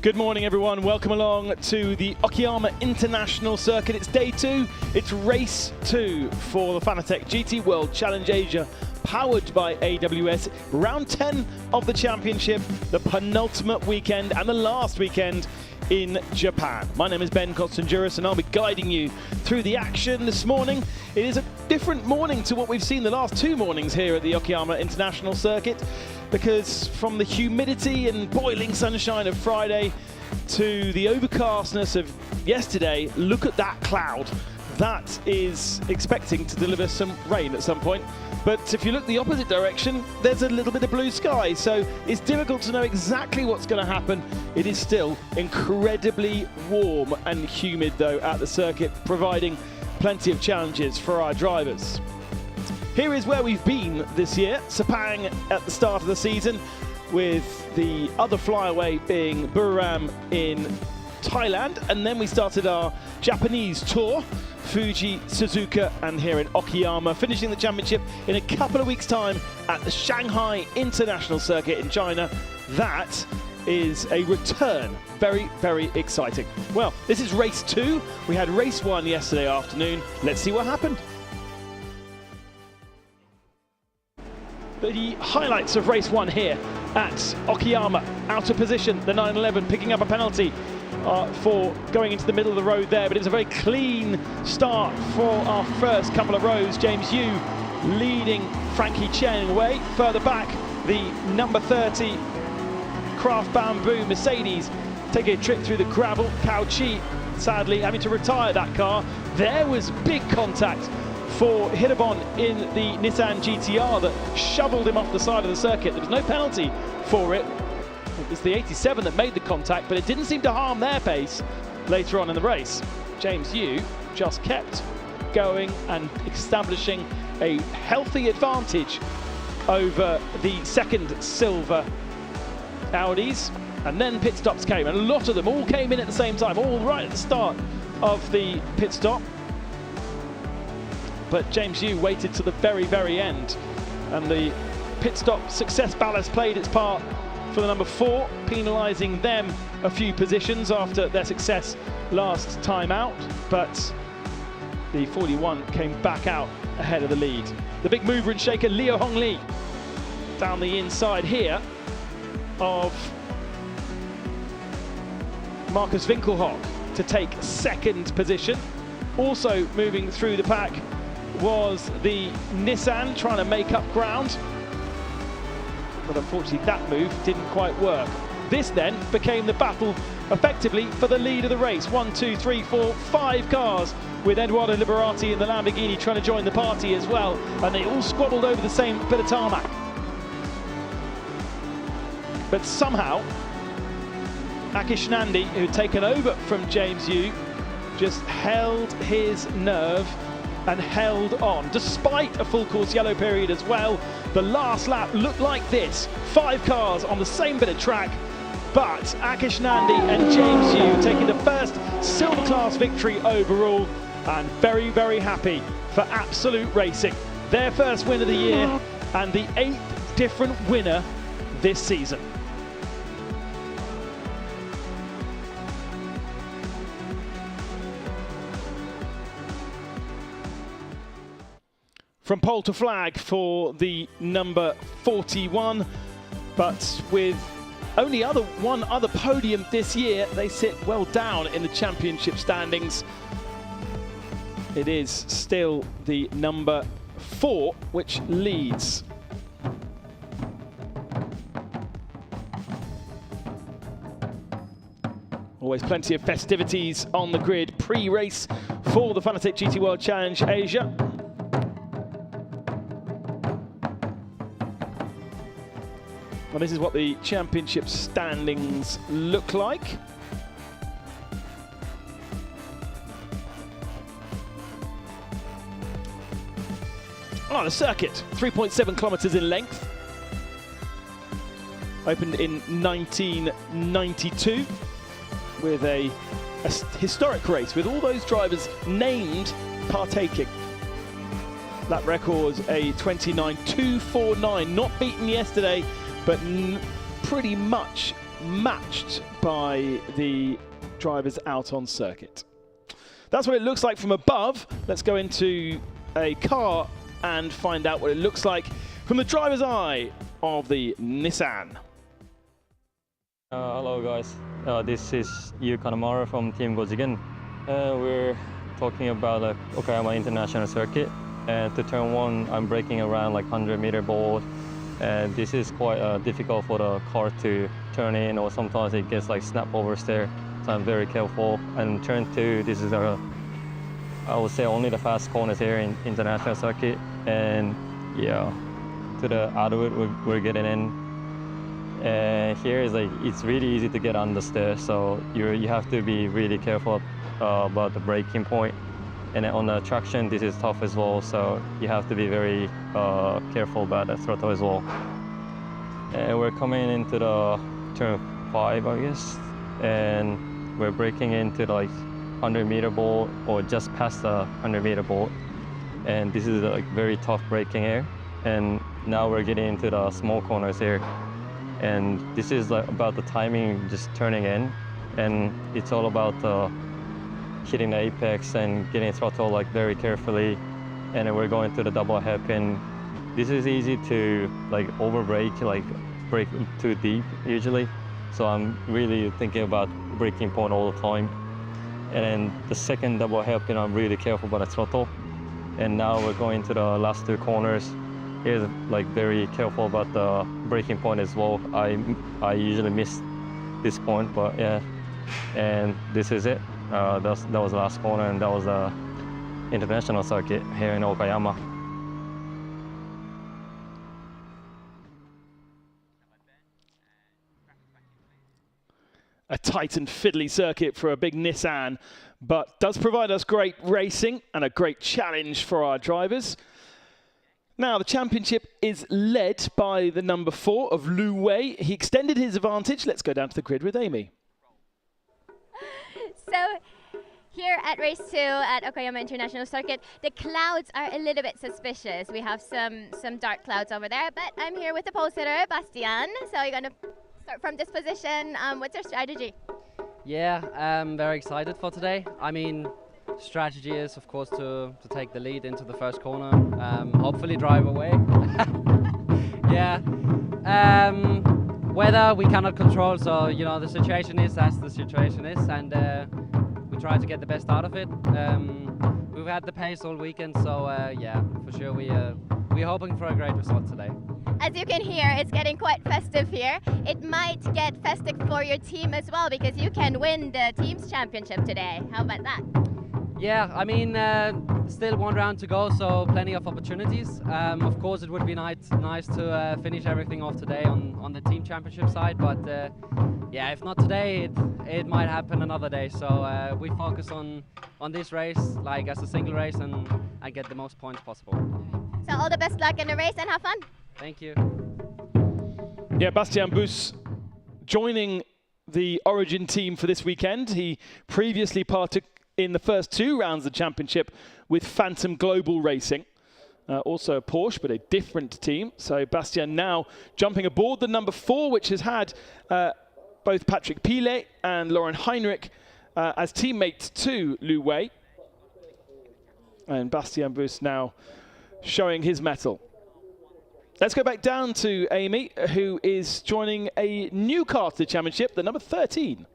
Good morning, everyone. Welcome along to the Okayama International Circuit. It's day 2. It's race 2 for the Fanatec GT World Challenge Asia, powered by AWS. Round 10 of the championship, the penultimate weekend and the last weekend in Japan. My name is Ben Kotsanjuris and I'll be guiding you through the action this morning. It is a different morning to what we've seen the last 2 mornings here at the Okayama International Circuit, because from the humidity and boiling sunshine of Friday to the overcastness of yesterday, look at that cloud. That is expecting to deliver some rain at some point. But if you look the opposite direction, there's a little bit of blue sky. So it's difficult to know exactly what's going to happen. It is still incredibly warm and humid though at the circuit, providing plenty of challenges for our drivers. Here is where we've been this year. Sepang at the start of the season, with the other flyaway being Buriram in Thailand. And then we started our Japanese tour, Fuji, Suzuka, and here in Okayama, finishing the championship in a couple of weeks' time at the Shanghai International Circuit in China. That is a return. Very, very exciting. Well, this is race 2. We had race 1 yesterday afternoon. Let's see what happened. The highlights of race 1 here at Okayama. Out of position, the 911 picking up a penalty for going into the middle of the road there, but it was a very clean start for our first couple of rows. James Yu leading Frankie Chen away. Further back, the number 30 Craft Bamboo Mercedes taking a trip through the gravel. Cao Chi sadly having to retire that car. There was big contact for Hirobon in the Nissan GTR that shoveled him off the side of the circuit. There was no penalty for it. It was the 87 that made the contact, but it didn't seem to harm their pace later on in the race. James Yu just kept going and establishing a healthy advantage over the second silver Audis. And then pit stops came, and a lot of them all came in at the same time, all right at the start of the pit stop. But James Yu waited to the very, very end. And the pit stop success ballast played its part for the number 4, penalising them a few positions after their success last time out. But the 41 came back out ahead of the lead. The big mover and shaker, Leo Hong Lee, down the inside here of Marcus Winkelhock to take second position. Also moving through the pack was the Nissan, trying to make up ground, but unfortunately that move didn't quite work. This then became the battle effectively for the lead of the race. 1, 2, 3, 4, 5 cars, with Eduardo Liberati in the Lamborghini trying to join the party as well, and they all squabbled over the same bit of tarmac. But somehow Akish Nandi, who had taken over from James Yu, just held his nerve and held on, despite a full course yellow period as well. The last lap looked like this. 5 cars on the same bit of track, but Akish Nandi and James Yu taking the first silver class victory overall, and very, very happy for Absolute Racing. Their first win of the year and the 8th different winner this season. From pole to flag for the number 41, but with only one other podium this year, they sit well down in the championship standings. It is still the number 4 which leads. Always plenty of festivities on the grid pre-race for the Fanatec GT World Challenge Asia. Well, this is what the championship standings look like. Oh, the circuit, 3.7 kilometers in length. Opened in 1992 with a historic race with all those drivers named partaking. That record, a 29.249, not beaten yesterday, but pretty much matched by the drivers out on circuit. That's what it looks like from above. Let's go into a car and find out what it looks like from the driver's eye of the Nissan. Hello guys, this is Yu Kanemaru from Team Gojigen. We're talking about the Okayama International Circuit. To turn 1, I'm braking around like 100-meter board. This is quite difficult for the car to turn in, or sometimes it gets like snap overs there. So I'm very careful. And turn 2, this is I would say only the fast corners here in International Circuit. And yeah, to the out of it, we're getting in. Here is like, it's really easy to get understeer, so you have to be really careful about the braking point. And on the traction, this is tough as well, so you have to be very careful about the throttle as well. And we're coming into the turn 5, I guess, and we're braking into the, like 100-meter board, or just past the 100-meter board. And this is like very tough braking here. And now we're getting into the small corners here. And this is like about the timing, just turning in, and it's all about hitting the apex and getting throttle like very carefully. And then we're going to the double hairpin. This is easy to like over brake, like brake too deep usually. So I'm really thinking about braking point all the time. And then the second double hairpin, I'm really careful about the throttle. And now we're going to the last 2 corners. Is like very careful about the braking point as well. I usually miss this point, but yeah. And this is it. That was the last corner, and that was the international circuit here in Okayama. A tight and fiddly circuit for a big Nissan, but does provide us great racing and a great challenge for our drivers. Now, the championship is led by the number 4 of Lu Wei. He extended his advantage. Let's go down to the grid with Amy. So, here at race 2 at Okayama International Circuit, the clouds are a little bit suspicious. We have some dark clouds over there, but I'm here with the pole sitter, Bastian. So you're going to start from this position. What's your strategy? Yeah, I'm very excited for today. I mean, strategy is, of course, to take the lead into the first corner, hopefully drive away. Yeah. Weather we cannot control, so you know the situation is as the situation is, and we try to get the best out of it. We've had the pace all weekend, so yeah, for sure we're hoping for a great result today. As you can hear, it's getting quite festive here. It might get festive for your team as well, because you can win the team's championship today. How about that? Yeah, I mean, still 1 round to go, so plenty of opportunities. Of course, it would be nice to finish everything off today on the team championship side, but yeah, if not today, it might happen another day. So we focus on this race, like as a single race, and get the most points possible. So all the best luck in the race and have fun. Thank you. Yeah, Bastian Buus joining the Origin team for this weekend. He previously partook in the first 2 rounds of the championship with Phantom Global Racing. Also a Porsche, but a different team. So Bastian now jumping aboard the number 4, which has had both Patrick Pilet and Lauren Heinrich as teammates to Lu Wei. And Bastian Buus now showing his mettle. Let's go back down to Amy, who is joining a new car to the championship, the number 13.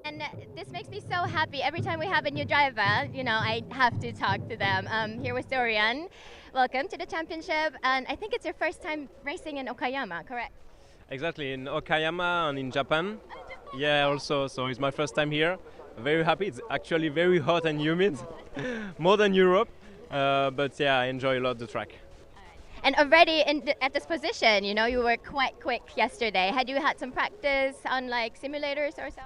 And this makes me so happy. Every time we have a new driver, you know, I have to talk to them. Here with Dorian. Welcome to the championship. And I think it's your first time racing in Okayama, correct? Exactly, in Okayama and in Japan. Yeah, also, so it's my first time here. Very happy. It's actually very hot and humid, more than Europe. But yeah, I enjoy a lot the track. And already at this position, you know, you were quite quick yesterday. Had you had some practice on like simulators or so?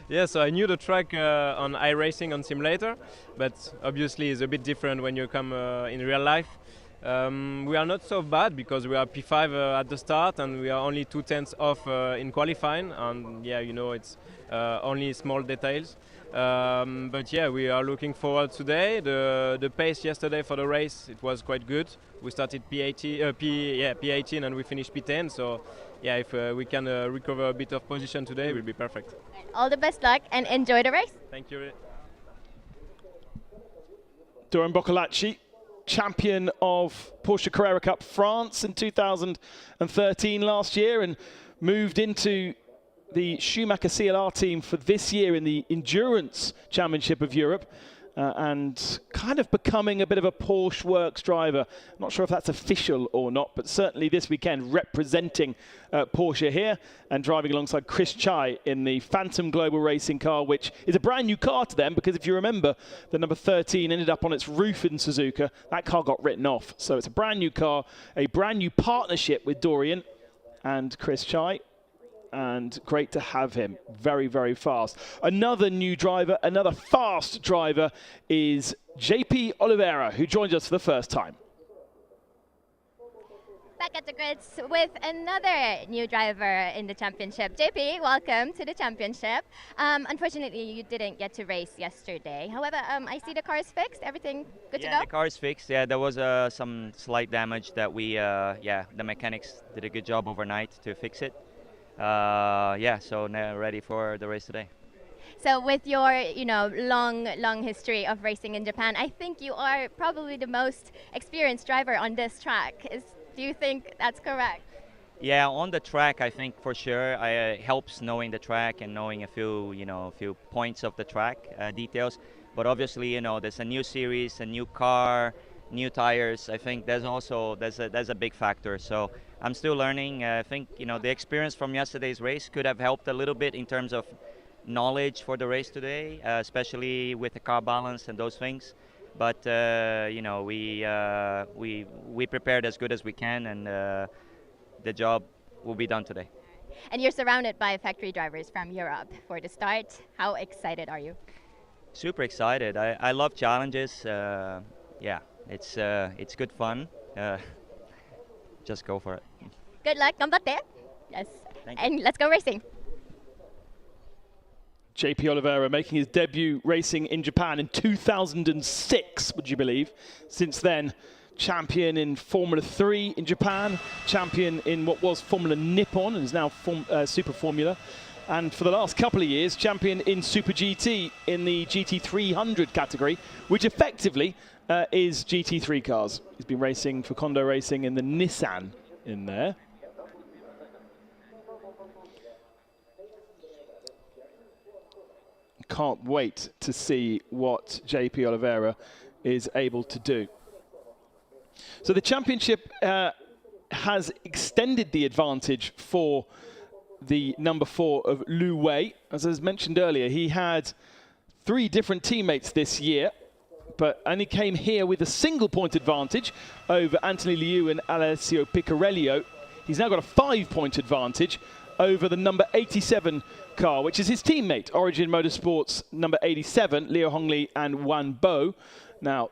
Yeah, so I knew the track on iRacing on simulator, but obviously it's a bit different when you come in real life. We are not so bad because we are P5 at the start and we are only 2/10 off in qualifying. And yeah, you know, it's only small details. But yeah, we are looking forward today. The pace yesterday for the race, it was quite good. We started P18 and we finished P10, so yeah, if we can recover a bit of position today, it will be perfect. All the best luck and enjoy the race. Thank you. Dorian Boccolacci, champion of Porsche Carrera Cup France in 2013 last year, and moved into the Schumacher CLR team for this year in the Endurance Championship of Europe, and kind of becoming a bit of a Porsche Works driver. I'm not sure if that's official or not, but certainly this weekend representing Porsche here and driving alongside Chris Chai in the Phantom Global Racing car, which is a brand new car to them, because if you remember, the number 13 ended up on its roof in Suzuka. That car got written off. So it's a brand new car, a brand new partnership with Dorian and Chris Chai. And great to have him. Very, very fast. Another new driver, another fast driver is JP Oliveira, who joins us for the first time. Back at the grids with another new driver in the championship. JP, welcome to the championship. Unfortunately, you didn't get to race yesterday. However, I see the car is fixed. Everything good to go? Yeah, the car is fixed. Yeah, there was some slight damage that we, the mechanics did a good job overnight to fix it. So now ready for the race today. So with your, long history of racing in Japan, I think you are probably the most experienced driver on this track. Do you think that's correct? Yeah, on the track, I think for sure it helps knowing the track and knowing a few points of the track details. But obviously, there's a new series, a new car, new tires. I think there's a big factor. So I'm still learning. I think the experience from yesterday's race could have helped a little bit in terms of knowledge for the race today, especially with the car balance and those things. But we prepared as good as we can, and the job will be done today. And you're surrounded by factory drivers from Europe for the start. How excited are you? Super excited. I love challenges. It's good fun. Just go for it. Good luck, ganbatte. Yes. Thank you. And let's go racing. JP Oliveira making his debut racing in Japan in 2006, would you believe? Since then, champion in Formula 3 in Japan, champion in what was Formula Nippon and is now Super Formula. And for the last couple of years, champion in Super GT in the GT300 category, which effectively is GT3 cars. He's been racing for Kondo Racing in the Nissan in there. Can't wait to see what JP Oliveira is able to do. So the championship has extended the advantage for the number 4 of Lu Wei. As I mentioned earlier, he had 3 different teammates this year, but only came here with a single point advantage over Anthony Liu and Alessio Piccarello. He's now got a 5-point advantage over the number 87 car, which is his teammate, Origin Motorsports number 87, Leo Hongli and Wan Bo. Now,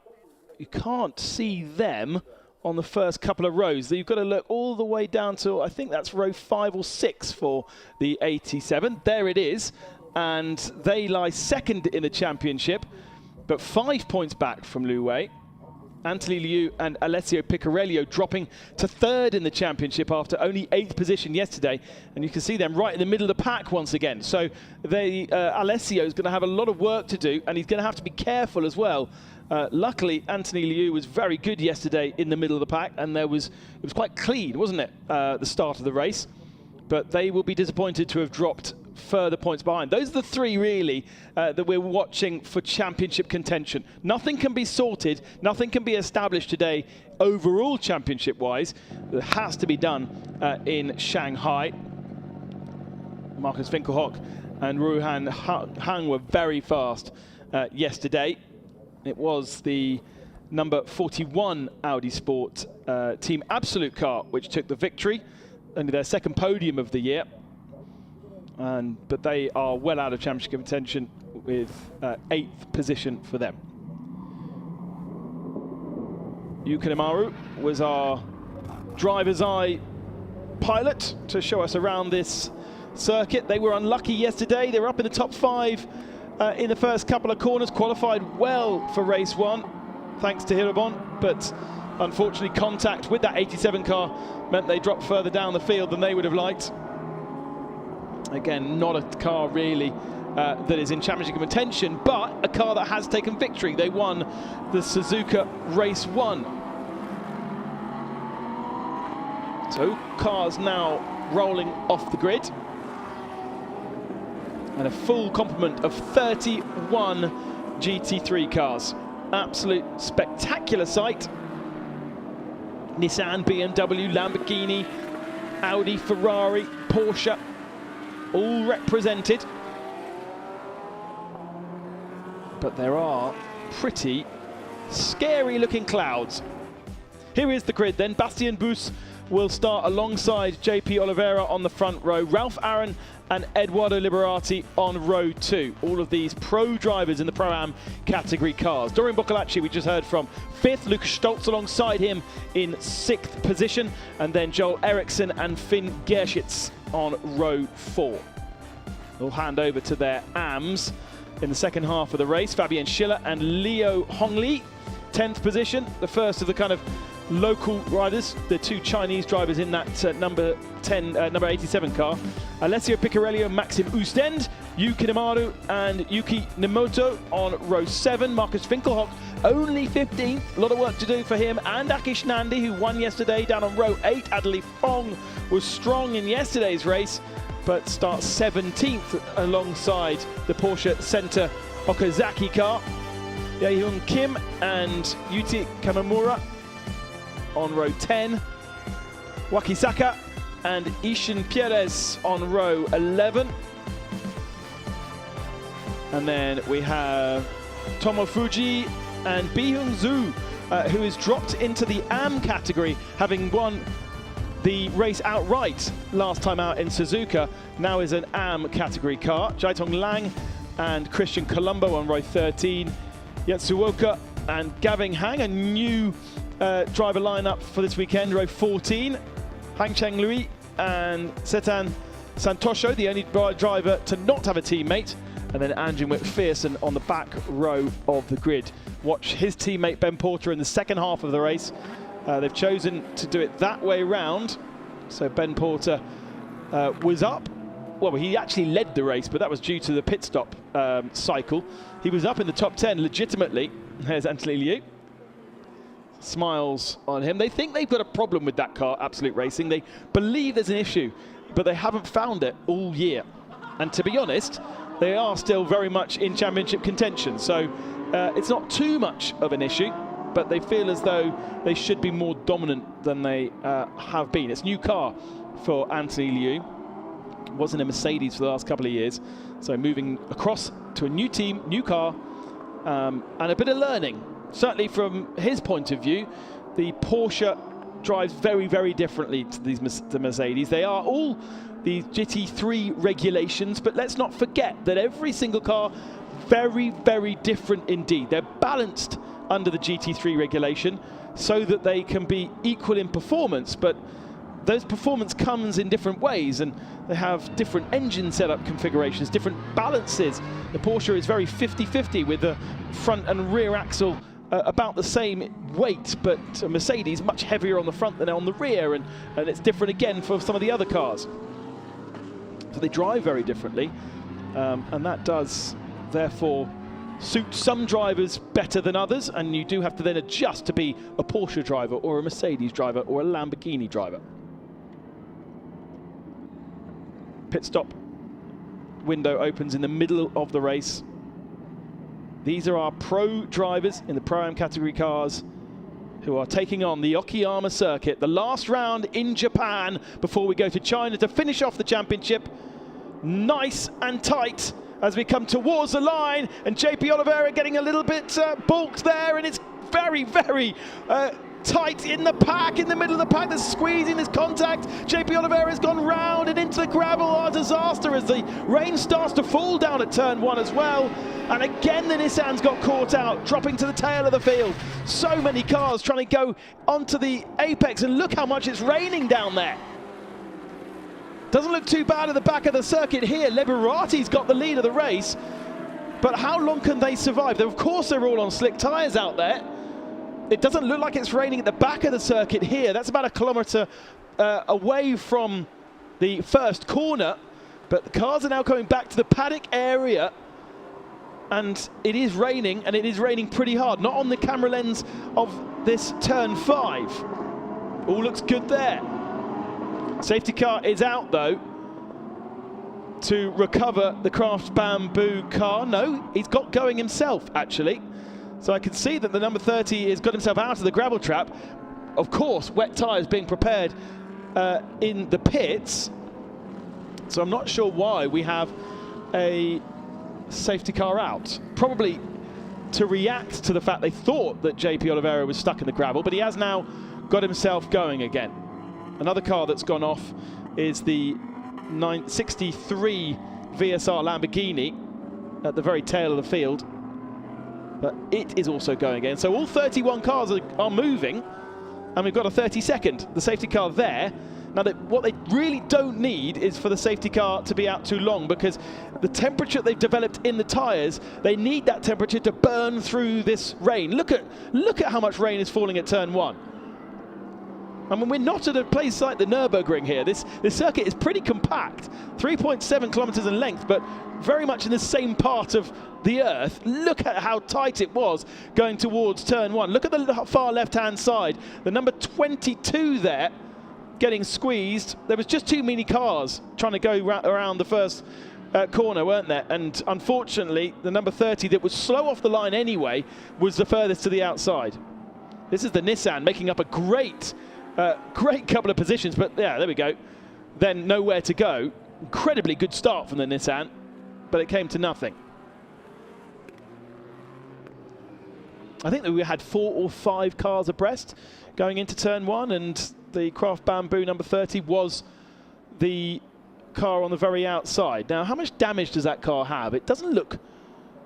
you can't see them on the first couple of rows. You've got to look all the way down to, I think that's row 5 or 6 for the 87. There it is. And they lie second in the championship, but 5 points back from Lu Wei. Anthony Liu and Alessio Piccarello dropping to 3rd in the championship after only 8th position yesterday. And you can see them right in the middle of the pack once again. So Alessio is going to have a lot of work to do, and he's going to have to be careful as well. Luckily, Anthony Liu was very good yesterday in the middle of the pack, and it was quite clean, wasn't it, the start of the race? But they will be disappointed to have dropped further points behind. Those are the 3 really that we're watching for championship contention. Nothing can be sorted, nothing can be established today overall championship wise. It has to be done in Shanghai. Markus Winkelhock and Ruhan Hang were very fast yesterday. It was the number 41 Audi Sport Team Absolute car which took the victory, only their 2nd podium of the year. But they are well out of championship contention with 8th position for them. Yuka Nemaru was our driver's eye pilot to show us around this circuit. They were unlucky yesterday. They were up in the top 5 in the first couple of corners, qualified well for race 1, thanks to Hirobon, but Unfortunately, contact with that 87 car meant they dropped further down the field than they would have liked. Again, not a car really that is in championship contention, but a car that has taken victory. They won the Suzuka Race 1. So cars now rolling off the grid. And a full complement of 31 GT3 cars. Absolute spectacular sight. Nissan, BMW, Lamborghini, Audi, Ferrari, Porsche, all represented. But there are pretty scary looking clouds. Here is the grid then. Bastien Bus will start alongside JP Oliveira on the front row, Ralph Aaron and Edoardo Liberati on row 2. All of these pro drivers in the Pro-Am category cars. Dorian Boccolacci, we just heard from 5th, Lucas Stoltz alongside him in 6th position, and then Joel Eriksson and Finn Gerschitz on row 4. We'll hand over to their AMs in the second half of the race. Fabian Schiller and Leo Hongli, 10th position, the first of the kind of local riders, the 2 Chinese drivers in that number 87 car. Alessio Piccarelli and Maxim Oostend, Yuki Namaru and Yuki Nemoto on row 7. Marcus Finkelhock only 15th, a lot of work to do for him, and Akish Nandi, who won yesterday, down on row 8. Adeli Fong was strong in yesterday's race, but starts 17th alongside the Porsche Center Okazaki car. Yaehyun Kim and Yuti Kamamura on row 10. Wakisaka and Ishin Perez on row 11. And then we have Tomofuji and Bihung Zhu, who is dropped into the AM category, having won the race outright last time out in Suzuka. Now is an AM category car. Jaitong Lang and Christian Colombo on row 13. Yatsuoka and Gavin Hang, a new driver lineup for this weekend, row 14. Hang Cheng Lui and Setan Santosho, the only driver to not have a teammate. And then Andrew McPherson on the back row of the grid. Watch his teammate Ben Porter in the second half of the race. They've chosen to do it that way round. So Ben Porter was up. Well, he actually led the race, but that was due to the pit stop cycle. He was up in the top 10 legitimately. There's Anthony Liu. Smiles on him. They think they've got a problem with that car, Absolute Racing. They believe there's an issue, but they haven't found it all year. And to be honest, they are still very much in championship contention. So it's not too much of an issue, but they feel as though they should be more dominant than they have been. It's a new car for Anthony Liu. Wasn't a Mercedes for the last couple of years. So moving across to a new team, new car, and a bit of learning. Certainly from his point of view, the Porsche drives very, very differently to the Mercedes. They are all the GT3 regulations, but let's not forget that every single car, very, very different indeed. They're balanced under the GT3 regulation so that they can be equal in performance, but those performance comes in different ways, and they have different engine setup configurations, different balances. The Porsche is very 50-50 with the front and rear axle about the same weight, but a Mercedes much heavier on the front than on the rear, and it's different again for some of the other cars. So they drive very differently, and that does therefore suit some drivers better than others, and you do have to then adjust to be a Porsche driver or a Mercedes driver or a Lamborghini driver. Pit stop window opens in the middle of the race. These are our pro drivers in the Pro-Am category cars who are taking on the Okayama circuit, the last round in Japan before we go to China to finish off the championship. Nice and tight as we come towards the line, and JP Oliveira getting a little bit balked there, and it's very, very tight in the pack, in the middle of the pack. There's squeezing, there's contact. JP Oliveira's gone round and into the gravel. A disaster as the rain starts to fall down at turn 1 as well. And again, the Nissan's got caught out, dropping to the tail of the field. So many cars trying to go onto the apex, and look how much it's raining down there. Doesn't look too bad at the back of the circuit here. Liberati's got the lead of the race, but how long can they survive? Of course, they're all on slick tyres out there. it doesn't look like it's raining at the back of the circuit here. That's about a kilometre away from the first corner, but the cars are now coming back to the paddock area, and it is raining, and it is raining pretty hard. Not on the camera lens of this turn 5. All looks good there. Safety car is out though to recover the Craft Bamboo car. No, he's got going himself actually. So I can see that the number 30 has got himself out of the gravel trap. Of course, wet tyres being prepared in the pits. So I'm not sure why we have a safety car out. Probably to react to the fact they thought that JP Oliveira was stuck in the gravel, but he has now got himself going again. Another car that's gone off is the 963 VSR Lamborghini at the very tail of the field. But it is also going again. So all 31 cars are moving, and we've got a 32nd, the safety car there. Now, what they really don't need is for the safety car to be out too long, because the temperature they've developed in the tyres, they need that temperature to burn through this rain. Look at how much rain is falling at turn 1. I mean, we're not at a place like the Nürburgring here. This circuit is pretty compact, 3.7 kilometers in length, but very much in the same part of the earth. Look at how tight it was going towards turn 1. Look at the far left-hand side. The number 22 there getting squeezed. There was just too many cars trying to go around the first corner, weren't there? And unfortunately, the number 30 that was slow off the line anyway was the furthest to the outside. This is the Nissan making up a great couple of positions, but yeah, there we go. Then nowhere to go. Incredibly good start from the Nissan, but it came to nothing. I think that we had 4 or 5 cars abreast going into turn 1, and the Craft Bamboo number 30 was the car on the very outside. Now, how much damage does that car have? It doesn't look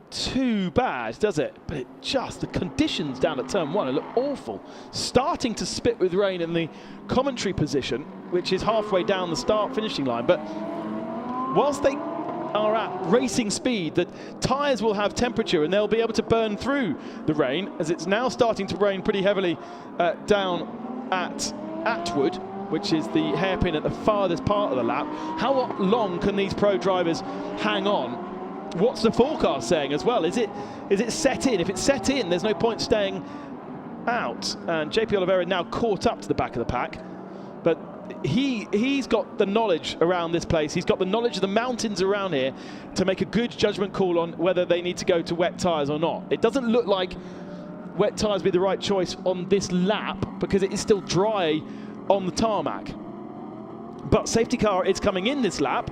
too bad, does it? But the conditions down at turn 1 look awful. Starting to spit with rain in the commentary position, which is halfway down the start-finishing line. But whilst they are at racing speed, the tyres will have temperature and they'll be able to burn through the rain, as it's now starting to rain pretty heavily down at Atwood, which is the hairpin at the farthest part of the lap. How long can these pro drivers hang on? What's the forecast saying as well? Is it set in? If it's set in, there's no point staying out. And JP Oliveira now caught up to the back of the pack. But he's got the knowledge around this place. He's got the knowledge of the mountains around here to make a good judgment call on whether they need to go to wet tyres or not. It doesn't look like wet tyres be the right choice on this lap because it is still dry on the tarmac. But safety car is coming in this lap,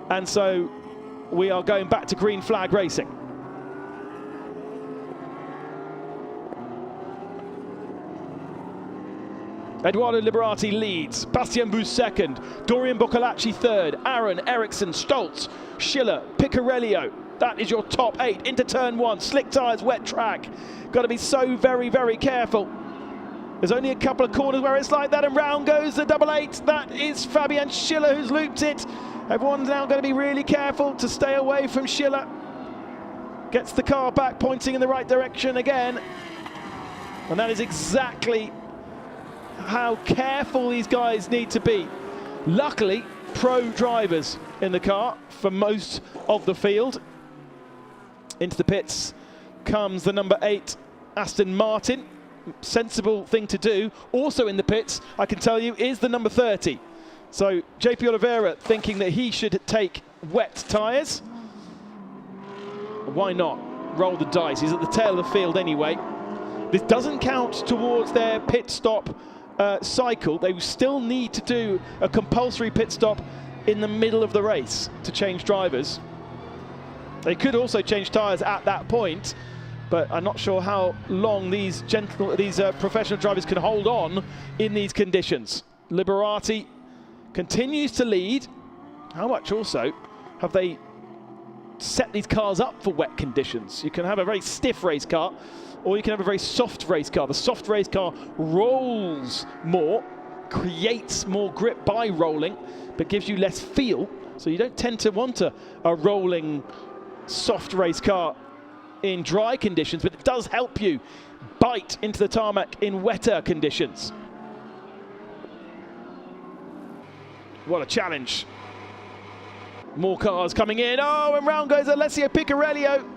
and so we are going back to green flag racing. Edoardo Liberati leads, Bastien Bus second, Dorian Boccolacci third, Aaron, Ericsson, Stoltz, Schiller, Picarello. That is your top 8 into turn 1. Slick tyres, wet track. Got to be so very, very careful. There's only a couple of corners where it's like that, and round goes the double 8. That is Fabian Schiller who's looped it. Everyone's now going to be really careful to stay away from Schiller. Gets the car back, pointing in the right direction again. And that is exactly how careful these guys need to be. Luckily, pro drivers in the car for most of the field. Into the pits comes the number 8 Aston Martin. Sensible thing to do. Also in the pits, I can tell you, is the number 30. So JP Oliveira thinking that he should take wet tyres. Why not? Roll the dice. He's at the tail of the field anyway. This doesn't count towards their pit stop cycle. They still need to do a compulsory pit stop in the middle of the race to change drivers. They could also change tyres at that point, but I'm not sure how long these professional drivers can hold on in these conditions. Liberati continues to lead. How much also have they set these cars up for wet conditions? You can have a very stiff race car, or you can have a very soft race car. The soft race car rolls more, creates more grip by rolling, but gives you less feel. So you don't tend to want a rolling soft race car in dry conditions, but it does help you bite into the tarmac in wetter conditions. What a challenge. More cars coming in. Oh, and round goes Alessio Piccarello.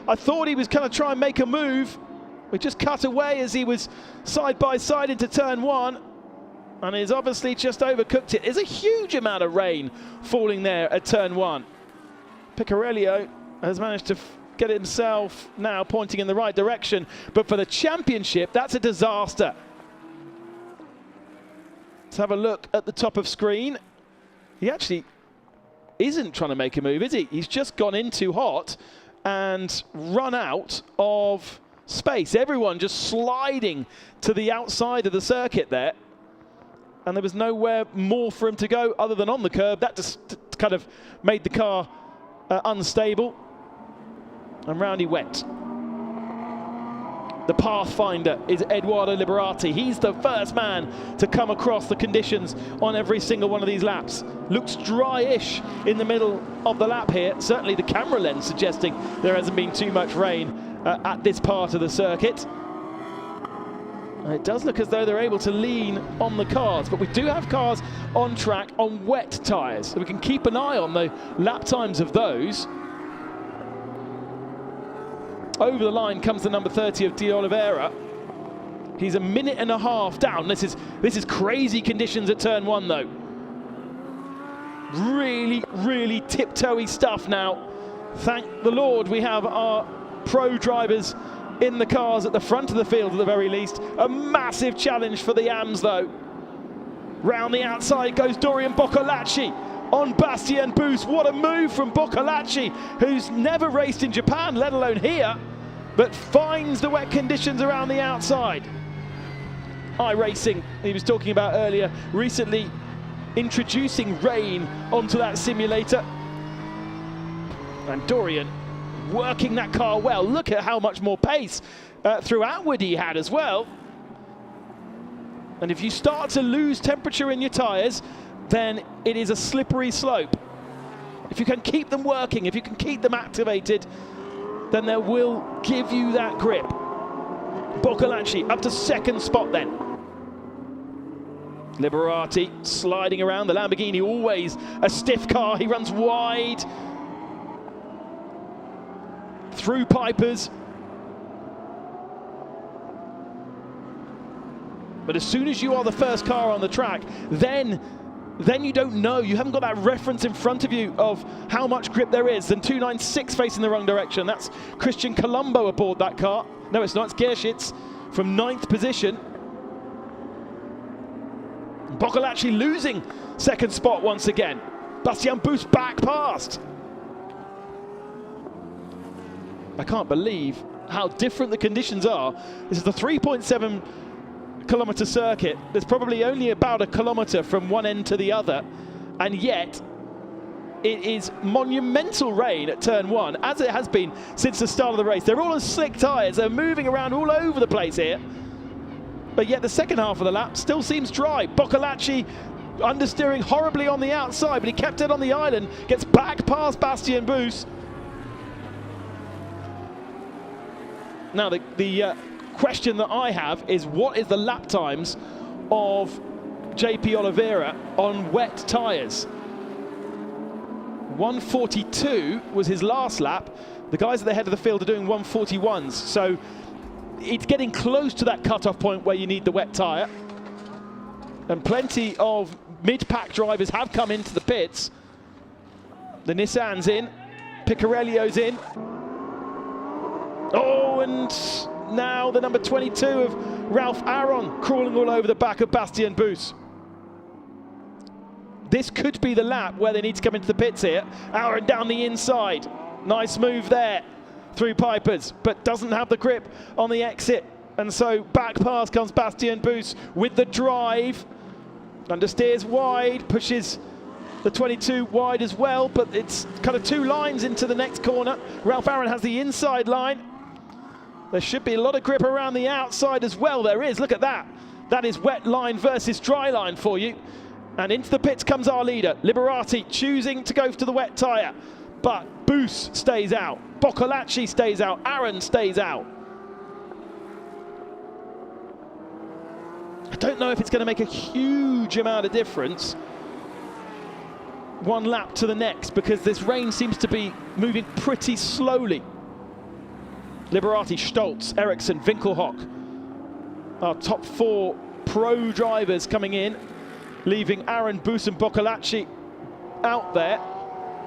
I thought he was going to try and make a move. We just cut away as he was side by side into turn one. And he's obviously just overcooked it. There's a huge amount of rain falling there at turn one. Piccarello has managed to get himself now pointing in the right direction. But for the championship, that's a disaster. Let's have a look at the top of screen. He actually isn't trying to make a move, is he? He's just gone in too hot and run out of space. Everyone just sliding to the outside of the circuit there. And there was nowhere more for him to go other than on the curb. That just kind of made the car unstable. And round he went. The pathfinder is Edoardo Liberati. He's the first man to come across the conditions on every single one of these laps. Looks dry-ish in the middle of the lap here. Certainly the camera lens suggesting there hasn't been too much rain at this part of the circuit. It does look as though they're able to lean on the cars, but we do have cars on track on wet tyres, so we can keep an eye on the lap times of those. Over the line comes the number 30 of De Oliveira. He's a minute and a half down. This is crazy conditions at turn one, though. Really, really tiptoey stuff now. Thank the Lord we have our pro drivers in the cars at the front of the field at the very least. A massive challenge for the AMs, though. Round the outside goes Dorian Boccolacci on Bastien Bus. What a move from Boccolacci, who's never raced in Japan, let alone here, but finds the wet conditions around the outside. iRacing, he was talking about earlier, recently introducing rain onto that simulator. And Dorian working that car well. Look at how much more pace throughout he had as well. And if you start to lose temperature in your tyres, then it is a slippery slope. If you can keep them working, if you can keep them activated, then they will give you that grip. Boccolacci up to second spot then. Liberati sliding around. The Lamborghini, always a stiff car. He runs wide through Pipers. But as soon as you are the first car on the track, then you don't know. You haven't got that reference in front of you of how much grip there is. Then 296 facing the wrong direction. That's Christian Colombo aboard that car. No, it's not. It's Gerschitz from 9th position. Boccolacci losing second spot once again. Bastien Bus back past. I can't believe how different the conditions are. This is the 3.7 kilometer circuit. There's probably only about a kilometer from one end to the other, and yet it is monumental rain at turn one, as it has been since the start of the race. They're all on slick tyres. They're moving around all over the place here, but yet the second half of the lap still seems dry. Boccolacci understeering horribly on the outside, but he kept it on the island, gets back past Bastien Bus. Now the question that I have is, what is the lap times of JP Oliveira on wet tyres? 142 was his last lap. The guys at the head of the field are doing 141s, so it's getting close to that cut-off point where you need the wet tyre. And plenty of mid-pack drivers have come into the pits. The Nissan's in, Piccarello's in. Oh, and now the number 22 of Ralph Aron crawling all over the back of Bastien Bus. This could be the lap where they need to come into the pits here. Aron down the inside. Nice move there through Pipers, but doesn't have the grip on the exit. And so back past comes Bastien Bus with the drive. Understeers wide, pushes the 22 wide as well, but it's kind of two lines into the next corner. Ralph Aron has the inside line. There should be a lot of grip around the outside as well. There is, look at that. That is wet line versus dry line for you. And into the pits comes our leader, Liberati, choosing to go to the wet tyre. but Boos stays out, Boccolacci stays out, Aaron stays out. I don't know if it's going to make a huge amount of difference one lap to the next, because this rain seems to be moving pretty slowly. Liberati, Stoltz, Ericsson, Winkelhock, our top 4 pro drivers coming in, leaving Aaron, Boos and Boccolacci out there.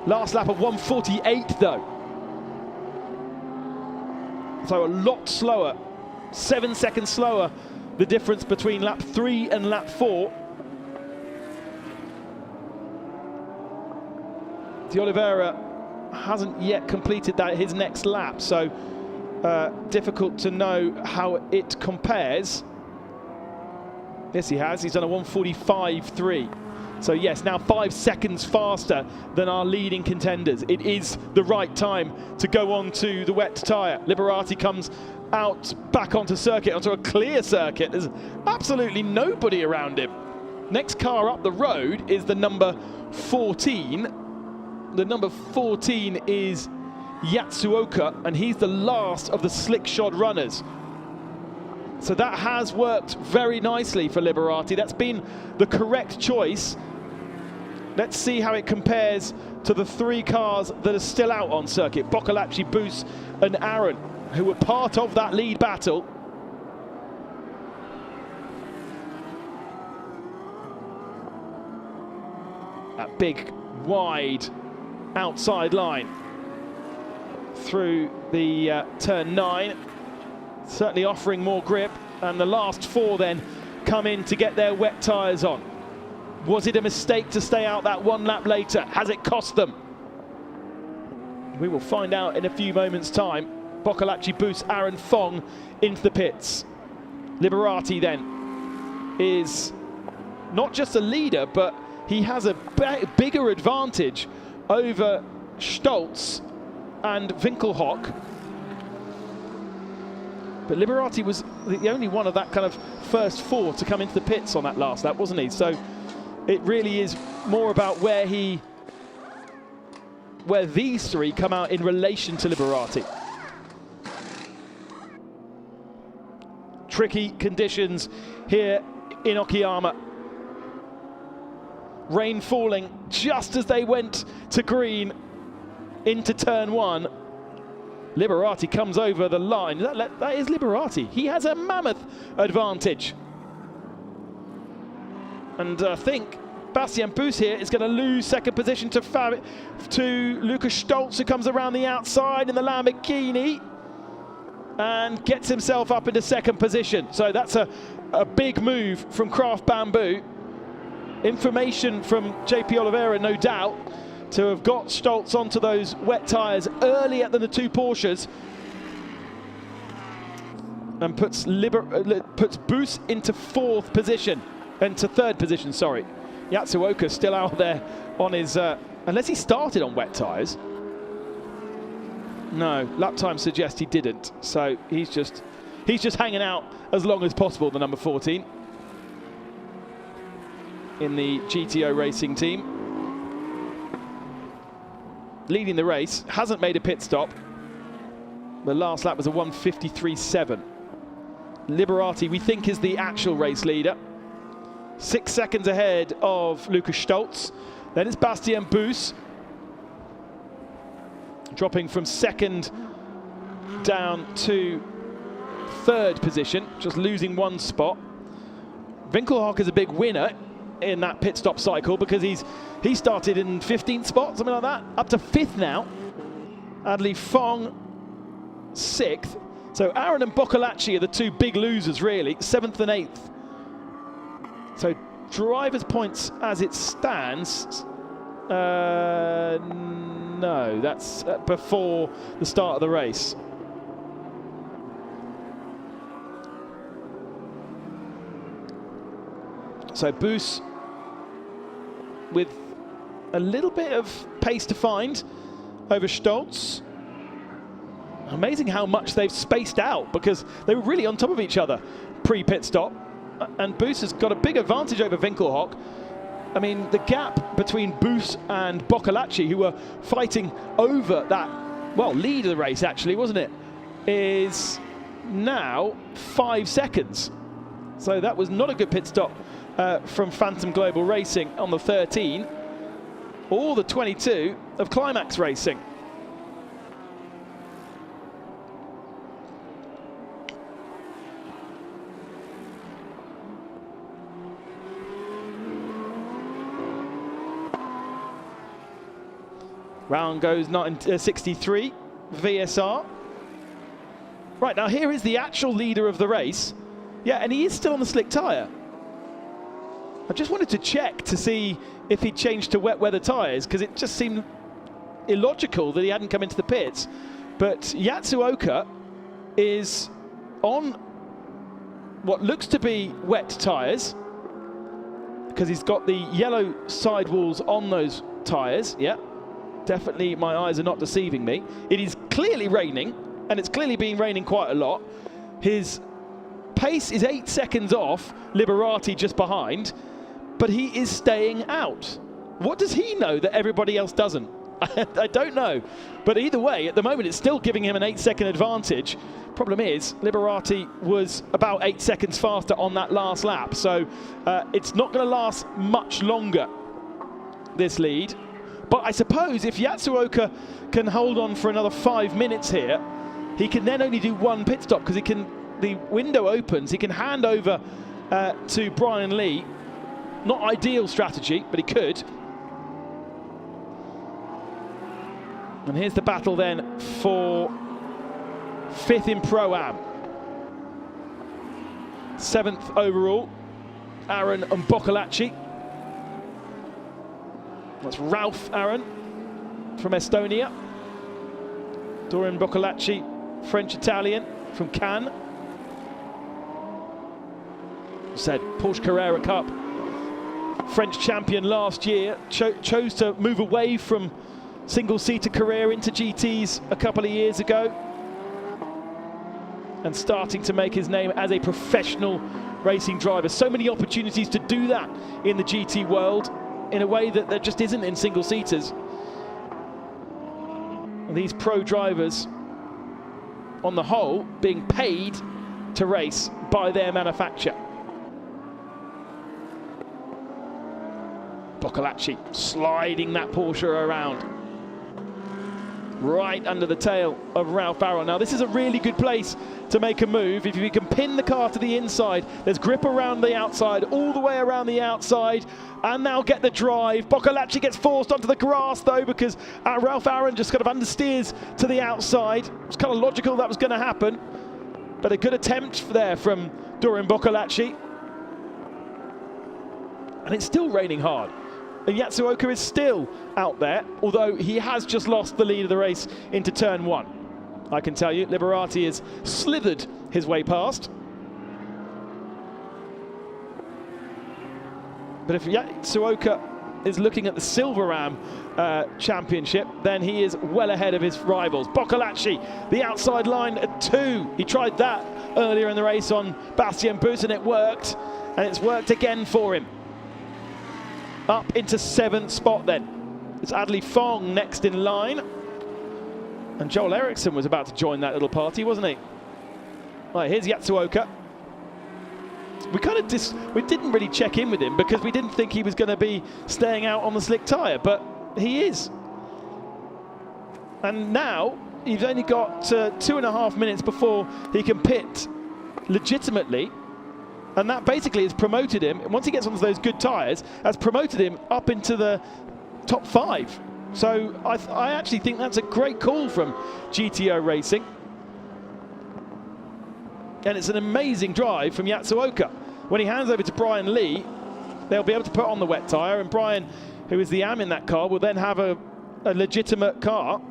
Last lap of 1:48 though. So a lot slower, 7 seconds slower, the difference between lap 3 and lap 4. De Oliveira hasn't yet completed his next lap, so difficult to know how it compares. Yes, he has. He's done a 1:45.3. So yes, now 5 seconds faster than our leading contenders. It is the right time to go on to the wet tyre. Liberati comes out back onto circuit, onto a clear circuit. There's absolutely nobody around him. Next car up the road is the number 14. The number 14 is Yatsuoka, and he's the last of the slick shod runners. So that has worked very nicely for Liberati. That's been the correct choice. Let's see how it compares to the 3 cars that are still out on circuit. Boccolacci, Boos and Aaron, who were part of that lead battle. That big, wide outside line through the turn 9, certainly offering more grip, and the last 4 then come in to get their wet tyres on. Was it a mistake to stay out that 1 lap later? Has it cost them? We will find out in a few moments' time. Boccolacci, Boos, Aaron, Fong into the pits. Liberati then is not just a leader, but he has a bigger advantage over Stoltz and Winkelhock. But Liberati was the only one of that kind of first 4 to come into the pits on that last lap, wasn't he? So it really is more about where these 3 come out in relation to Liberati. Tricky conditions here in Okayama. Rain falling just as they went to green into turn 1. Liberati comes over the line. That is Liberati. He has a mammoth advantage. And I think Bastian Boos here is going to lose second position to Lucas Stoltz, who comes around the outside in the Lamborghini and gets himself up into second position. So that's a big move from Craft Bamboo. Information from JP Oliveira, no doubt, to have got Stoltz onto those wet tyres earlier than the 2 Porsches, and puts Boos into 4th position, into 3rd position, sorry. Yatsuoka still out there on his, unless he started on wet tyres. No, lap time suggests he didn't, so he's just hanging out as long as possible, the number 14 in the GTO racing team. Leading the race, hasn't made a pit stop. The last lap was a 1:53.7. Liberati, we think, is the actual race leader. 6 seconds ahead of Lucas Stoltz. Then it's Bastian Boos, dropping from 2nd down to 3rd position, just losing 1 spot. Winkelhock is a big winner in that pit stop cycle, because he started in 15th spot, something like that, up to 5th now. Adley Fong 6th. So Aaron and Boccolacci are the 2 big losers, really, 7th and 8th. So drivers' points as it stands, no, that's before the start of the race. So Boos with a little bit of pace to find over Stoltz. Amazing how much they've spaced out, because they were really on top of each other pre-pit stop. And Boos has got a big advantage over Winkelhock. I mean, the gap between Bus and Boccolacci, who were fighting over that, well, lead of the race actually, wasn't it, is now 5 seconds. So that was not a good pit stop from Phantom Global Racing on the 13 or the 22 of Climax Racing. Round goes 63, VSR. Right, now here is the actual leader of the race. Yeah, and he is still on the slick tyre. I just wanted to check to see if he'd changed to wet weather tyres, because it just seemed illogical that he hadn't come into the pits. But Yatsuoka is on what looks to be wet tyres, because he's got the yellow sidewalls on those tyres. Yeah, definitely my eyes are not deceiving me. It is clearly raining, and it's clearly been raining quite a lot. His pace is 8 seconds off Liberati just behind, but he is staying out. What does he know that everybody else doesn't? I don't know. But either way, at the moment, it's still giving him an 8-second advantage. Problem is, Liberati was about 8 seconds faster on that last lap, so it's not going to last much longer, this lead. But I suppose if Yatsuoka can hold on for another 5 minutes here, he can then only do one pit stop, because he can, the window opens, he can hand over to Brian Lee. Not ideal strategy, but he could. And here's the battle then for 5th in Pro-Am. 7th overall, Aaron and Boccolacci. That's Ralph Aaron from Estonia. Dorian Boccolacci, French-Italian from Cannes. Said Porsche Carrera Cup, French champion last year, chose to move away from single-seater career into GTs a couple of years ago, and starting to make his name as a professional racing driver. So many opportunities to do that in the GT world in a way that there just isn't in single-seaters. These pro drivers, on the whole, being paid to race by their manufacturer. Boccolacci sliding that Porsche around, right under the tail of Ralph Aaron. Now this is a really good place to make a move. If you can pin the car to the inside, there's grip around the outside, all the way around the outside, and now get the drive. Boccolacci gets forced onto the grass though, because Ralph Aaron just kind of understeers to the outside. It's kind of logical that was going to happen, but a good attempt there from Dorian Boccolacci. And it's still raining hard. And Yatsuoka is still out there, although he has just lost the lead of the race into turn 1. I can tell you, Liberati has slithered his way past. But if Yatsuoka is looking at the Silverram championship, then he is well ahead of his rivals. Boccolacci, the outside line at 2. He tried that earlier in the race on Bastien Bus, and it worked. And it's worked again for him. Up into 7th spot then. It's Adley Fong next in line. And Joel Eriksson was about to join that little party, wasn't he? Right, here's Yatsuoka. We didn't really check in with him because we didn't think he was going to be staying out on the slick tyre, but he is. And now he's only got 2.5 minutes before he can pit legitimately. And that basically has promoted him, once he gets onto those good tyres, has promoted him up into the top 5. So I actually think that's a great call from GTO Racing. And it's an amazing drive from Yatsuoka. When he hands over to Brian Lee, they'll be able to put on the wet tyre, and Brian, who is the AM in that car, will then have a legitimate car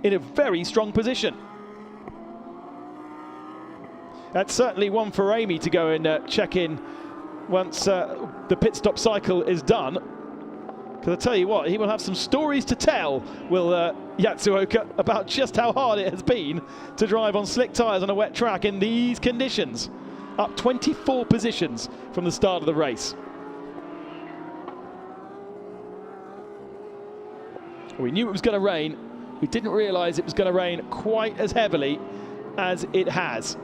in a very strong position. That's certainly one for Amy to go and check in once the pit stop cycle is done. Because I tell you what, he will have some stories to tell, will Yatsuoka, about just how hard it has been to drive on slick tyres on a wet track in these conditions. Up 24 positions from the start of the race. We knew it was going to rain. We didn't realise it was going to rain quite as heavily as it has.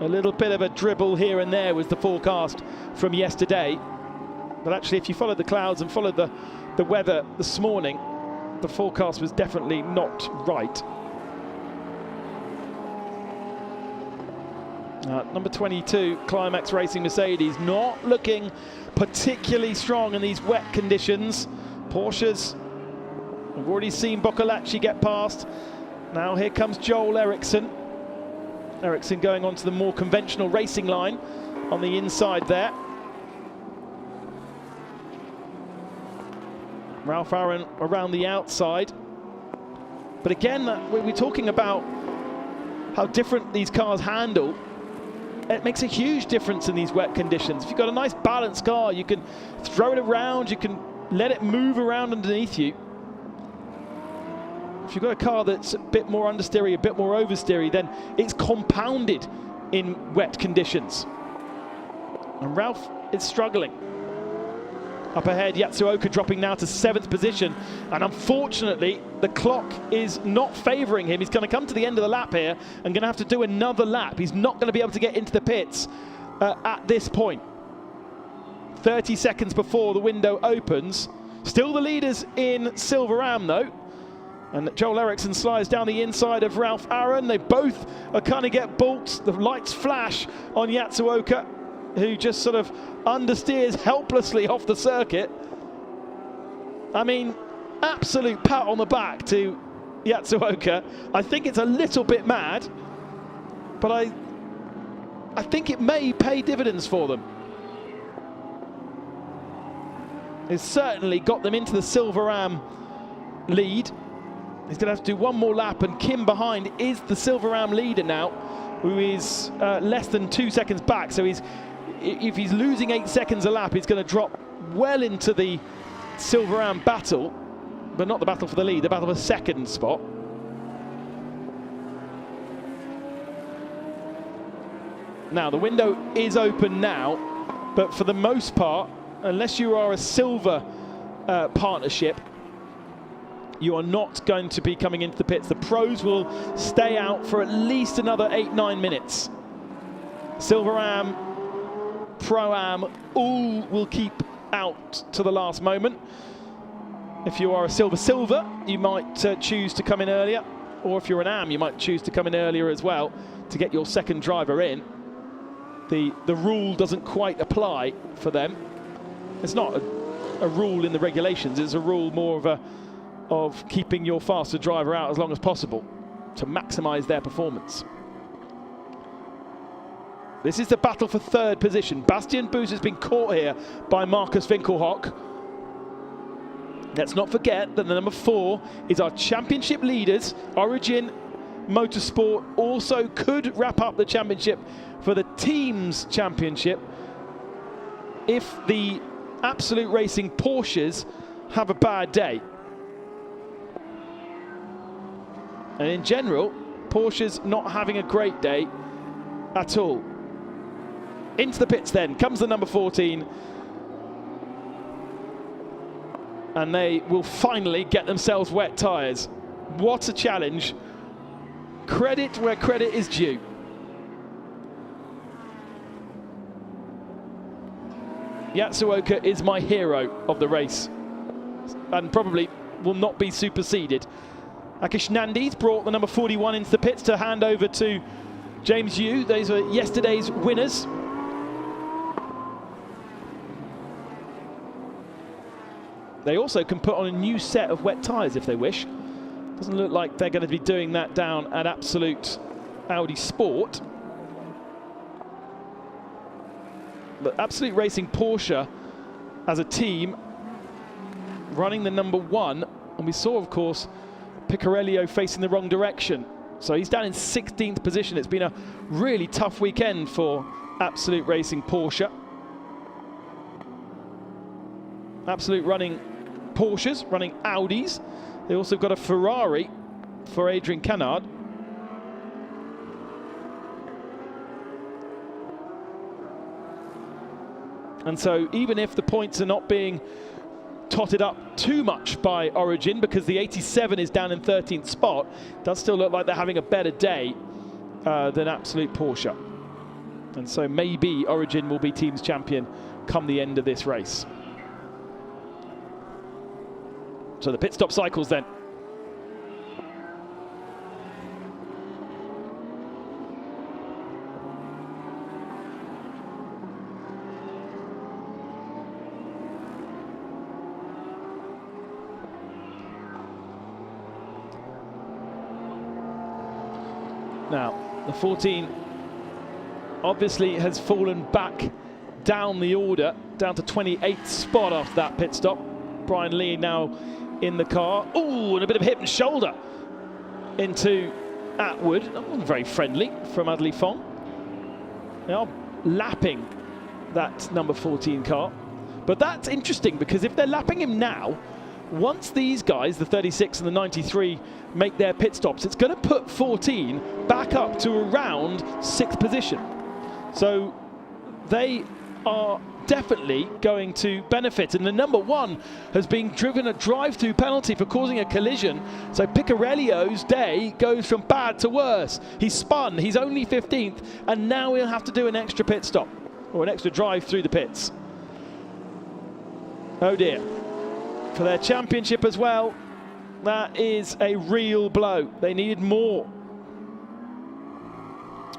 A little bit of a dribble here and there was the forecast from yesterday. But actually, if you followed the clouds and followed the weather this morning, the forecast was definitely not right. Number 22, Climax Racing Mercedes, not looking particularly strong in these wet conditions. Porsches, we've already seen Boccolacci get past. Now here comes Joel Eriksson. Eriksson going onto the more conventional racing line on the inside there. Ralph Aaron around the outside. But again, we're talking about how different these cars handle. It makes a huge difference in these wet conditions. If you've got a nice balanced car, you can throw it around, you can let it move around underneath you. If you've got a car that's a bit more understeery, a bit more oversteery, then it's compounded in wet conditions. And Ralph is struggling. Up ahead, Yatsuoka dropping now to 7th position. And unfortunately, the clock is not favouring him. He's going to come to the end of the lap here and going to have to do another lap. He's not going to be able to get into the pits at this point. 30 seconds before the window opens. Still the leaders in Silver Am, though. And Joel Eriksson slides down the inside of Ralph Aaron. They both are kind of get balked. The lights flash on Yatsuoka, who just sort of understeers helplessly off the circuit. I mean, absolute pat on the back to Yatsuoka. I think it's a little bit mad, but I think it may pay dividends for them. It's certainly got them into the Silver Am lead. He's going to have to do one more lap, and Kim behind is the Silver Am leader now, who is less than 2 seconds back. So if he's losing 8 seconds a lap, he's going to drop well into the Silver Am battle, but not the battle for the lead, the battle for second spot. Now, the window is open now, but for the most part, unless you are a silver partnership, you are not going to be coming into the pits. The pros will stay out for at least another 8-9 minutes. Silver Am, Pro Am, all will keep out to the last moment. If you are a silver, you might choose to come in earlier, or if you're an Am, you might choose to come in earlier as well to get your second driver in. The rule doesn't quite apply for them. It's not a rule in the regulations, it's a rule more of keeping your faster driver out as long as possible to maximize their performance. This is the battle for third position. Bastian Buus has been caught here by Markus Winkelhock. Let's not forget that the number 4 is our championship leaders. Origin Motorsport also could wrap up the championship for the team's championship if the Absolute Racing Porsches have a bad day. And in general, Porsche's not having a great day at all. Into the pits then comes the number 14. And they will finally get themselves wet tyres. What a challenge. Credit where credit is due. Yatsuoka is my hero of the race and probably will not be superseded. Akish Nandi's brought the number 41 into the pits to hand over to James Yu. Those were yesterday's winners. They also can put on a new set of wet tyres if they wish. Doesn't look like they're going to be doing that down at Absolute Audi Sport. But Absolute Racing Porsche as a team running the number 1, and we saw, of course, Picorello facing the wrong direction. So he's down in 16th position. It's been a really tough weekend for Absolute Racing Porsche. Absolute running Porsches, running Audis. They also got a Ferrari for Adrian Canard. And so even if the points are not being totted up too much by Origin because the 87 is down in 13th spot. Does still look like they're having a better day than Absolute Porsche. And so maybe Origin will be team's champion come the end of this race. So the pit stop cycles then. Now, the 14 obviously has fallen back down the order, down to 28th spot after that pit stop. Brian Lee now in the car. Ooh, and a bit of hip and shoulder into Atwood. That wasn't very friendly from Adley Fong. They are lapping that number 14 car. But that's interesting because if they're lapping him now, once these guys, the 36 and the 93, make their pit stops, it's going to put 14 back up to around 6th position. So they are definitely going to benefit. And the number 1 has been driven a drive-through penalty for causing a collision. So Piccarellio's day goes from bad to worse. He's spun, he's only 15th, and now he'll have to do an extra pit stop, or an extra drive through the pits. Oh dear. For their championship as well, that is a real blow. They needed more.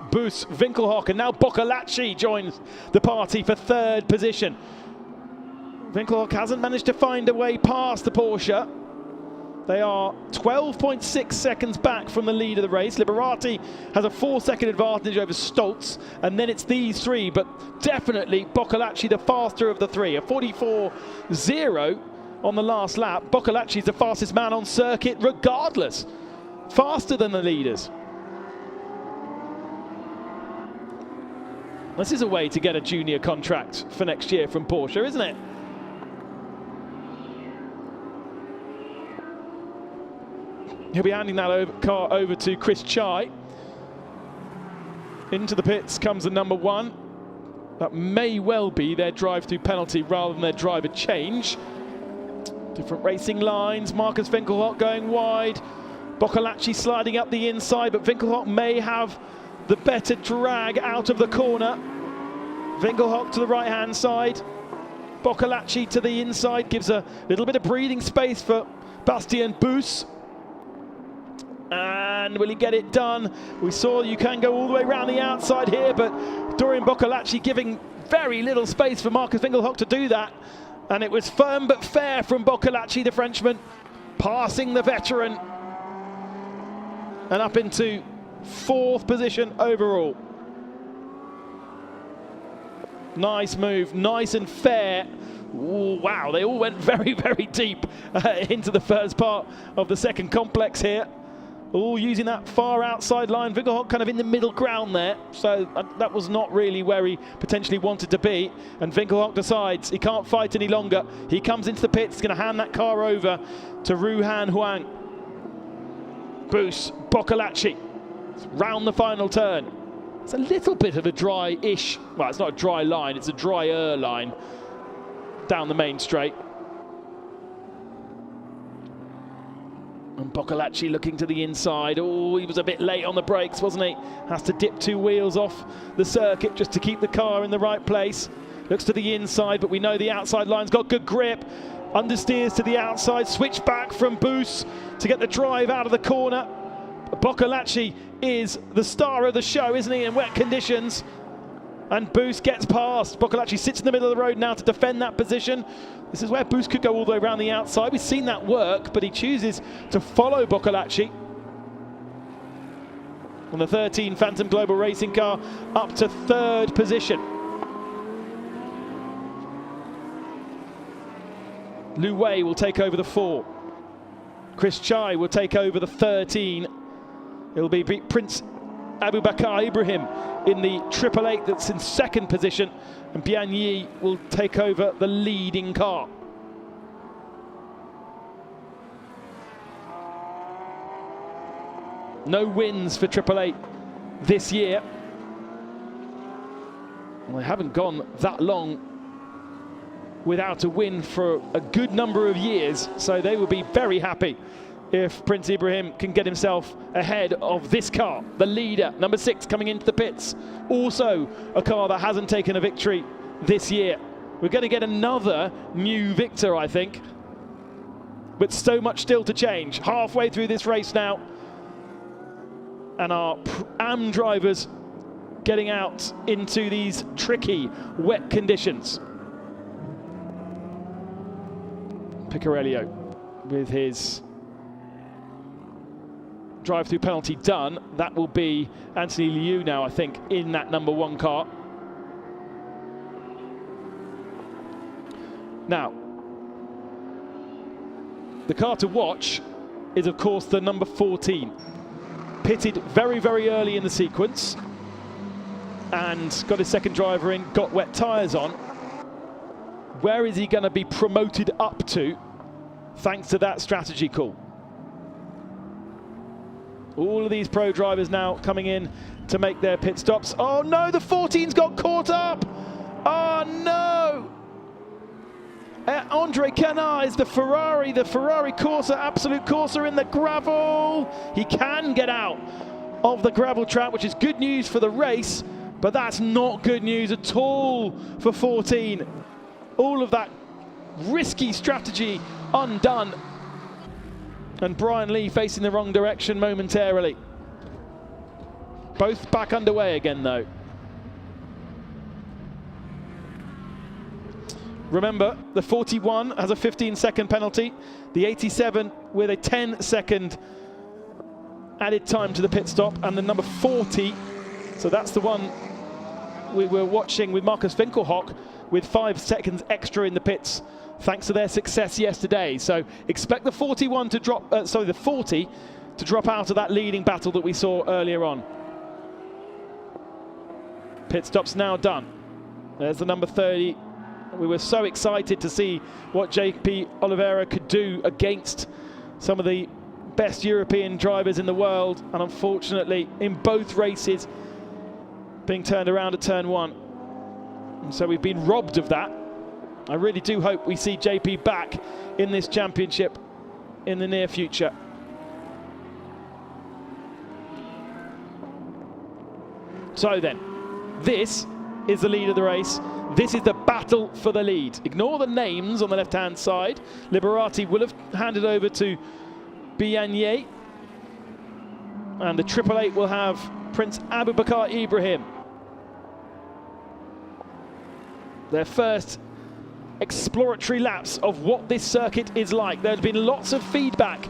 Boos, Winkelhock, and now Boccolacci joins the party for 3rd position. Winkelhock hasn't managed to find a way past the Porsche. They are 12.6 seconds back from the lead of the race. Liberati has a 4-second advantage over Stoltz, and then it's these three, but definitely Boccolacci the faster of the three. A 44.0 on the last lap. Boccolacci is the fastest man on circuit regardless. Faster than the leaders. This is a way to get a junior contract for next year from Porsche, isn't it? He'll be handing that car over to Chris Chai. Into the pits comes the number 1. That may well be their drive-through penalty rather than their driver change. Different racing lines. Marcus Winkelhock going wide. Boccolacci sliding up the inside, but Winkelhock may have the better drag out of the corner. Winkelhock to the right-hand side. Boccolacci to the inside, gives a little bit of breathing space for Bastien Boos. And will he get it done? We saw you can go all the way around the outside here, but Dorian Boccolacci giving very little space for Marcus Winkelhock to do that. And it was firm but fair from Boccolacci, the Frenchman, passing the veteran and up into 4th position overall. Nice move, nice and fair. Ooh, wow, they all went very, very deep into the first part of the second complex here. All using that far outside line. Winkelhock kind of in the middle ground there. So that was not really where he potentially wanted to be. And Winkelhock decides he can't fight any longer. He comes into the pits, he's going to hand that car over to Ruhan Huang. Boos, Boccolacci, round the final turn. It's a little bit of a dry-ish, well, it's not a dry line, it's a drier line down the main straight. And Boccolacci looking to the inside. Oh, he was a bit late on the brakes, wasn't he? Has to dip 2 wheels off the circuit just to keep the car in the right place. Looks to the inside, but we know the outside line's got good grip. Understeers to the outside, switch back from Boos to get the drive out of the corner. Boccolacci is the star of the show, isn't he, in wet conditions? And Boos gets past. Boccolacci sits in the middle of the road now to defend that position. This is where Boos could go all the way around the outside. We've seen that work, but he chooses to follow Boccolacci. On the 13 Phantom Global Racing car, up to 3rd position. Lu Wei will take over the 4. Chris Chai will take over the 13. It'll be Prince Abubakar Ibrahim in the 888 that's in 2nd position, and Bian Yi will take over the leading car. No wins for 888 this year. Well, they haven't gone that long without a win for a good number of years, so they will be very happy if Prince Ibrahim can get himself ahead of this car, the leader, number 6, coming into the pits. Also a car that hasn't taken a victory this year. We're going to get another new victor, I think, but so much still to change. Halfway through this race now, and our AM drivers getting out into these tricky wet conditions. Picarello with his drive-through penalty done. That will be Anthony Liu now, I think, in that number 1 car. Now, the car to watch is, of course, the number 14. Pitted very, very early in the sequence and got his second driver in, got wet tyres on. Where is he going to be promoted up to thanks to that strategy call? All of these pro drivers now coming in to make their pit stops. Oh no, the 14's got caught up! Oh no! Andre Canard is the Ferrari Corsa, Absolute Corsa in the gravel. He can get out of the gravel trap, which is good news for the race, but that's not good news at all for 14. All of that risky strategy undone. And Brian Lee facing the wrong direction momentarily. Both back underway again, though. Remember, the 41 has a 15-second penalty. The 87 with a 10-second added time to the pit stop. And the number 40, so that's the one we were watching with Marcus Winkelhock, with 5 seconds extra in the pits, thanks to their success yesterday. So expect the 41 to drop, the 40 to drop out of that leading battle that we saw earlier on. Pit stop's now done. There's the number 30. We were so excited to see what JP Oliveira could do against some of the best European drivers in the world, and unfortunately in both races being turned around at turn 1. And so we've been robbed of that. I really do hope we see JP back in this championship in the near future. So then, this is the lead of the race. This is the battle for the lead. Ignore the names on the left-hand side. Liberati will have handed over to Bianye. And the 888 will have Prince Abubakar Ibrahim. Their first exploratory laps of what this circuit is like. There's been lots of feedback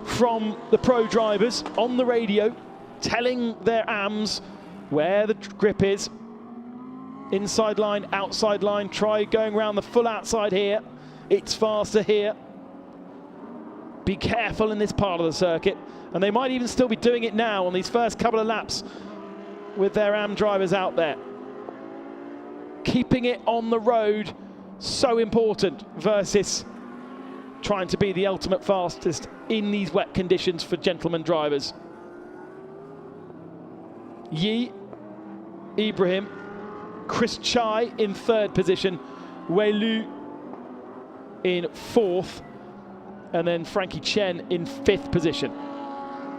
from the pro drivers on the radio, telling their AMs where the grip is. Inside line, outside line, try going around the full outside here. It's faster here. Be careful in this part of the circuit. And they might even still be doing it now on these first couple of laps with their AM drivers out there. Keeping it on the road, so important versus trying to be the ultimate fastest in these wet conditions for gentlemen drivers. Yi, Ibrahim, Chris Chai in 3rd position, Wei Lu in 4th, and then Frankie Chen in 5th position.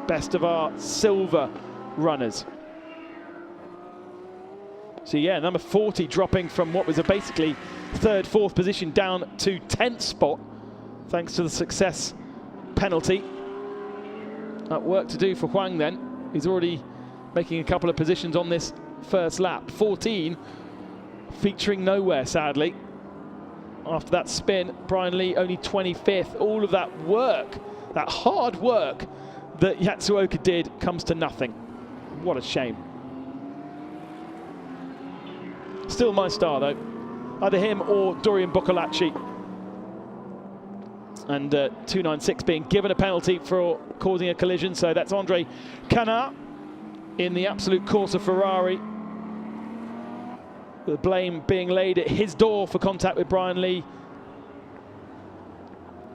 Best of our silver runners. So yeah, number 40 dropping from what was a basically 3rd, 4th position down to 10th spot, thanks to the success penalty. Work to do for Huang then. He's already making a couple of positions on this first lap. 14 featuring nowhere, sadly. After that spin, Brian Lee only 25th. All of that work, that hard work that Yatsuoka did, comes to nothing. What a shame. Still my star though, either him or Dorian Boccolacci. And 296 being given a penalty for causing a collision, so that's Andre Canard in the Absolute Corsa Ferrari. The blame being laid at his door for contact with Brian Lee.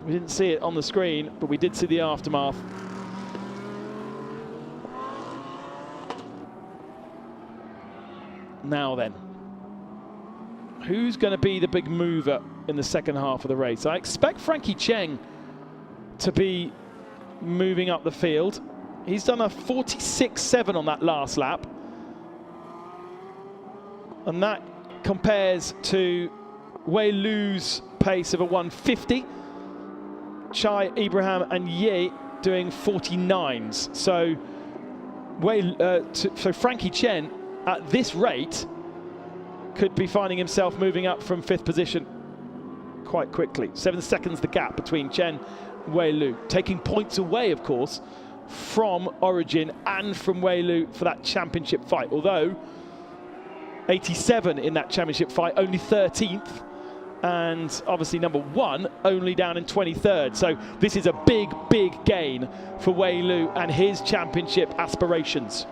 We didn't see it on the screen, but we did see the aftermath. Now then, who's going to be the big mover in the second half of the race? I expect Frankie Cheng to be moving up the field. He's done a 46.7 on that last lap. And that compares to Wei Lu's pace of a 150. Chai, Ibrahim and Ye doing 49s. So, so Frankie Chen at this rate could be finding himself moving up from 5th position quite quickly. 7 seconds the gap between Chen and Wei Lu. Taking points away, of course, from Origin and from Wei Lu for that championship fight. Although 87 in that championship fight, only 13th. And obviously number 1 only down in 23rd. So this is a big, big gain for Wei Lu and his championship aspirations.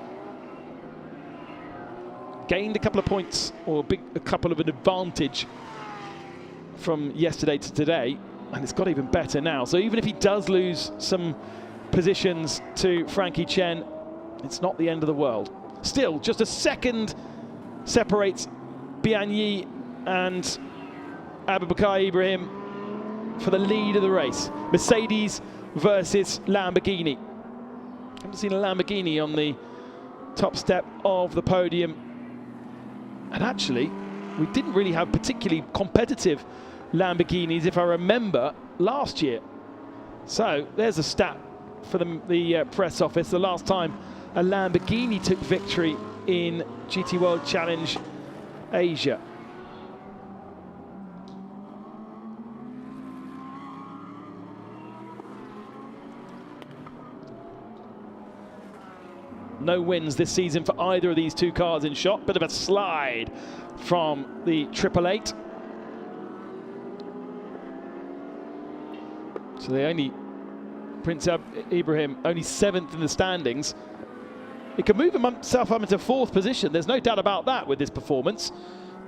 Gained a couple of points, or a couple of an advantage from yesterday to today, and it's got even better now. So even if he does lose some positions to Frankie Chen, it's not the end of the world. Still, just a second separates Bian Yi and Abubakar Ibrahim for the lead of the race. Mercedes versus Lamborghini. Haven't seen a Lamborghini on the top step of the podium. And actually, we didn't really have particularly competitive Lamborghinis, if I remember, last year. So there's a stat for the press office. The last time a Lamborghini took victory in GT World Challenge Asia. No wins this season for either of these two cars in shot. Bit of a slide from the 888. So they only, Prince Ibrahim, only 7th in the standings. He can move himself up into 4th position. There's no doubt about that with this performance.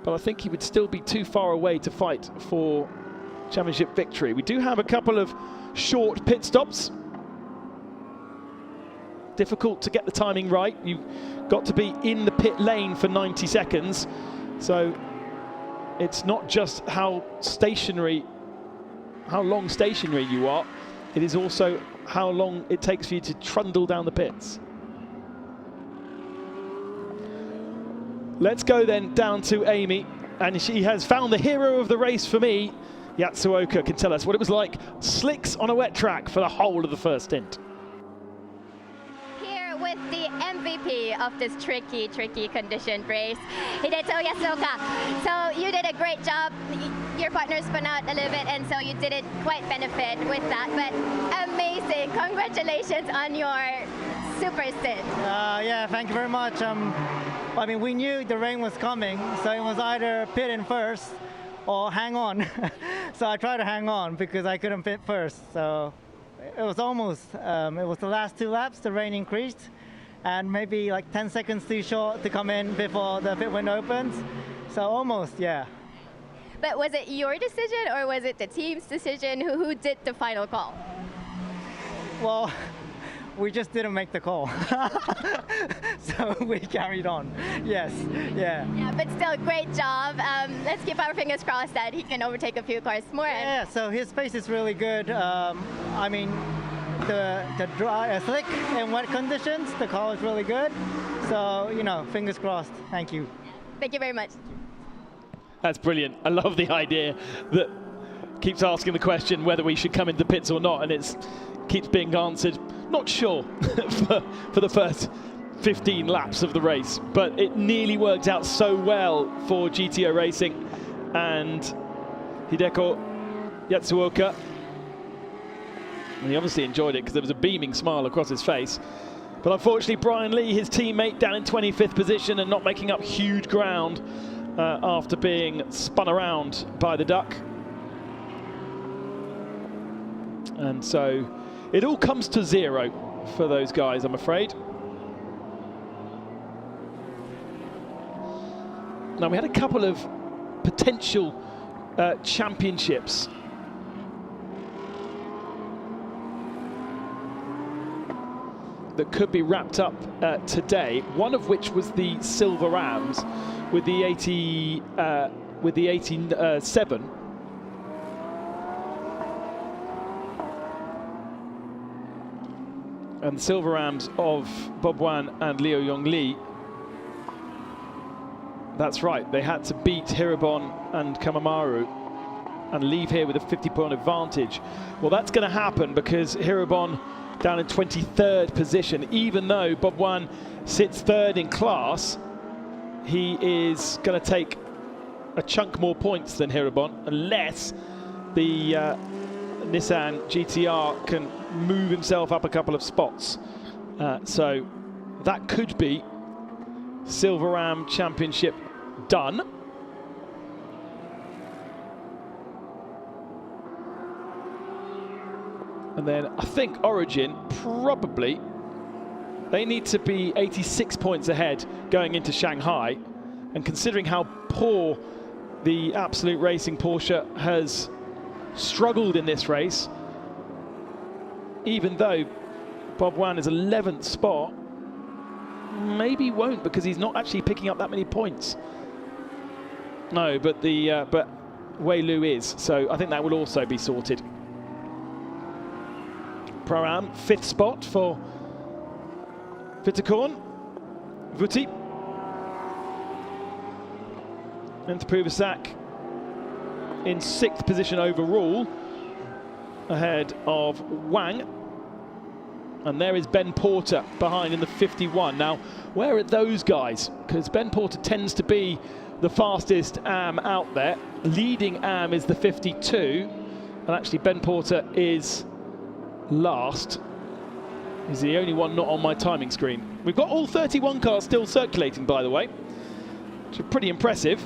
But I think he would still be too far away to fight for championship victory. We do have a couple of short pit stops. Difficult to get the timing right. You've got to be in the pit lane for 90 seconds. So it's not just how long stationary you are, it is also how long it takes for you to trundle down the pits. Let's go then down to Amy, and she has found the hero of the race for me. Yatsuoka can tell us what it was like. Slicks on a wet track for the whole of the first stint. With the MVP of this tricky conditioned race, Hideto Yasuoka. So you did a great job. Your partner spun out a little bit, and so you didn't quite benefit with that, but amazing. Congratulations on your super stint. Yeah, thank you very much. I mean, we knew the rain was coming, so it was either pit in first or hang on. So I tried to hang on because I couldn't pit first. So it was almost, it was the last 2 laps, the rain increased, and maybe like 10 seconds too short to come in before the pit window opens. So almost, yeah. But was it your decision or was it the team's decision? Who did the final call? Well, we just didn't make the call. So we carried on. Yes, yeah. Yeah, but still, great job. Let's keep our fingers crossed that he can overtake a few cars more. Yeah, so his pace is really good. I mean, the dry, slick and wet conditions, the car is really good. So, you know, fingers crossed. Thank you. Thank you very much. That's brilliant. I love the idea that keeps asking the question whether we should come into the pits or not, and it keeps being answered, not sure, for the first 15 laps of the race. But it nearly worked out so well for GTO Racing and Hideko Yatsuoka. And he obviously enjoyed it because there was a beaming smile across his face. But unfortunately, Brian Lee, his teammate, down in 25th position and not making up huge ground after being spun around by the duck. And so it all comes to 0 for those guys, I'm afraid. Now, we had a couple of potential championships that could be wrapped up today, one of which was the Silver Rams with the with the 87. And the silver rams of Bob Wan and Leo Yong Lee. That's right, they had to beat Hirobon and Kamamaru and leave here with a 50-point advantage. Well, that's going to happen because Hirobon down in 23rd position. Even though Bob Wan sits 3rd in class, he is going to take a chunk more points than Hirobon, unless the Nissan GTR can move himself up a couple of spots. So that could be Silver Ram Championship done. And then I think Origin probably, they need to be 86 points ahead going into Shanghai. And considering how poor the Absolute Racing Porsche has struggled in this race, even though Bob Wan is 11th spot, maybe he won't because he's not actually picking up that many points. No, but the but Wei Lu is, so I think that will also be sorted. Pro-Am, 5th spot for Vitakorn, Vuti, and Pruvacak in 6th position overall, ahead of Wang. And there is Ben Porter behind in the 51. Now, where are those guys? Because Ben Porter tends to be the fastest AM out there. Leading AM is the 52. And actually, Ben Porter is last. He's the only one not on my timing screen. We've got all 31 cars still circulating, by the way, which is pretty impressive.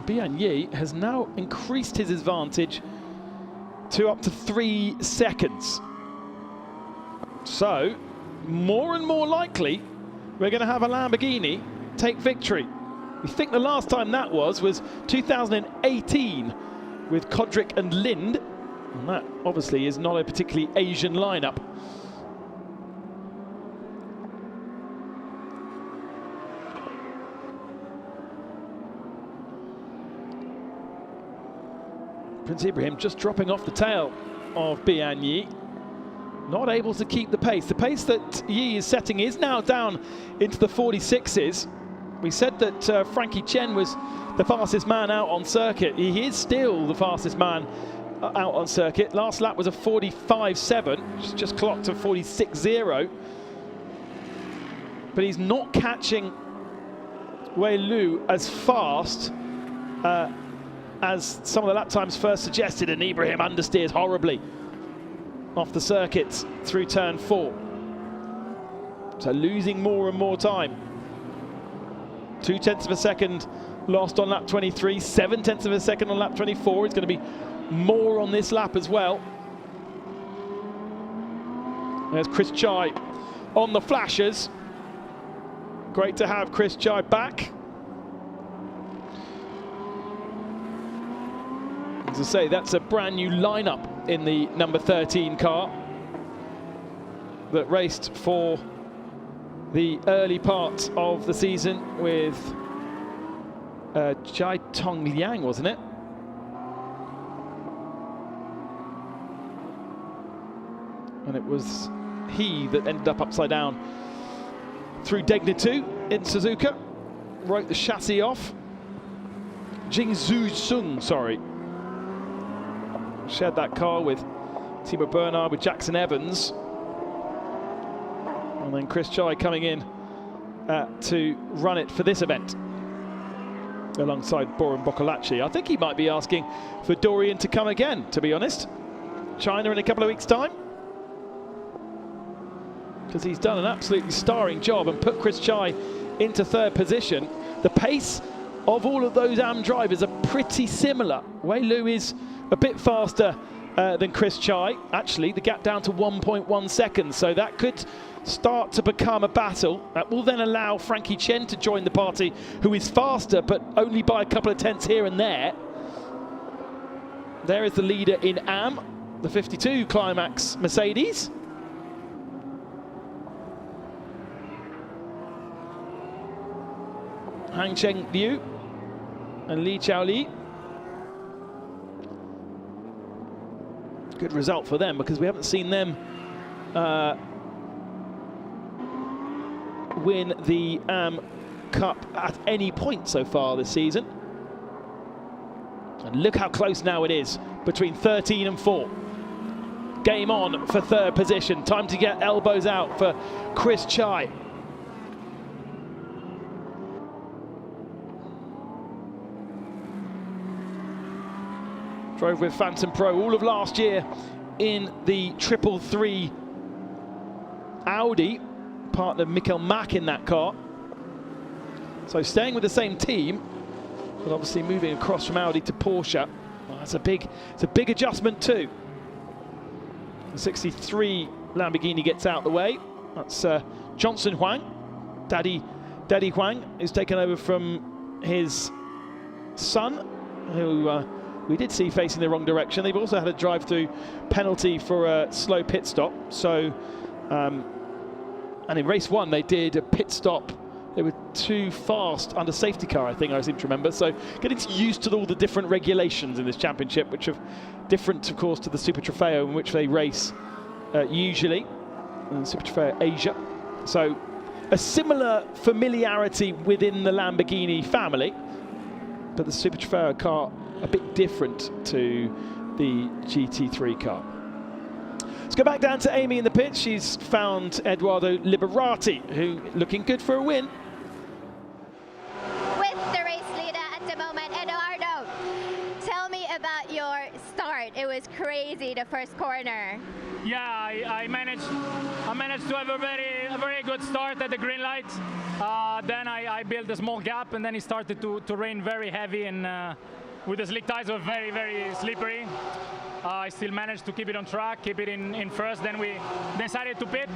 Bian Yi has now increased his advantage to up to 3 seconds. So, more and more likely, we're going to have a Lamborghini take victory. We think the last time that was 2018 with Kodrick and Lind. And that obviously is not a particularly Asian lineup. Prince Ibrahim just dropping off the tail of Bian Yi. Not able to keep the pace. The pace that Yi is setting is now down into the 46s. We said that Frankie Chen was the fastest man out on circuit. He is still the fastest man out on circuit. Last lap was a 45.7, just clocked a 46.0. But he's not catching Wei Lu as fast as some of the lap times first suggested, and Ibrahim understeers horribly off the circuits through turn 4. So losing more and more time. 0.2 of a second lost on lap 23, 0.7 of a second on lap 24. It's going to be more on this lap as well. There's Chris Chai on the flashers. Great to have Chris Chai back. As I say, that's a brand new lineup in the number 13 car that raced for the early part of the season with Jai Tong Liang, wasn't it? And it was he that ended up upside down through Degnitu in Suzuka, wrote the chassis off. Jingzhu Sung, sorry. Shared that car with Timo Bernard, with Jackson Evans. And then Chris Chai coming in to run it for this event alongside Boran Boccolacci. I think he might be asking for Dorian to come again, to be honest. China in a couple of weeks' time. Because he's done an absolutely starring job and put Chris Chai into 3rd position. The pace of all of those AM drivers are pretty similar. Wei Lu is a bit faster than Chris Chai. Actually, the gap down to 1.1 seconds, so that could start to become a battle. That will then allow Frankie Chen to join the party, who is faster, but only by a couple of tenths here and there. There is the leader in AM, the 52 Climax Mercedes. Hangcheng Liu and Li Chaoli. Good result for them because we haven't seen them win the Cup at any point so far this season. And look how close now it is between 13 and 4. Game on for third position. Time to get elbows out for Chris Chai. Drove with Phantom Pro all of last year in the 333 Audi, partner Mikkel Mack in that car. So staying with the same team, but obviously moving across from Audi to Porsche. Well, it's a big adjustment too. The 63 Lamborghini gets out the way. That's Johnson Huang, Daddy Huang, who's taken over from his son, who we did see facing the wrong direction. They've also had a drive-through penalty for a slow pit stop. So, and in race 1 they did a pit stop. They were too fast under safety car, I think I seem to remember. So getting used to all the different regulations in this championship, which are different, of course, to the Super Trofeo in which they race usually, and Super Trofeo Asia. So a similar familiarity within the Lamborghini family, but the Super Trofeo car a bit different to the GT3 car. Let's go back down to Amy in the pit. She's found Eduardo Liberati, who looking good for a win. With the race leader at the moment, Eduardo, tell me about your start. It was crazy, the first corner. Yeah, I managed to have a very good start at the green light. Then I built a small gap, and then it started to rain very heavy, and with the slick tires were very slippery. I still managed to keep it on track, keep it in first. Then we decided to pit.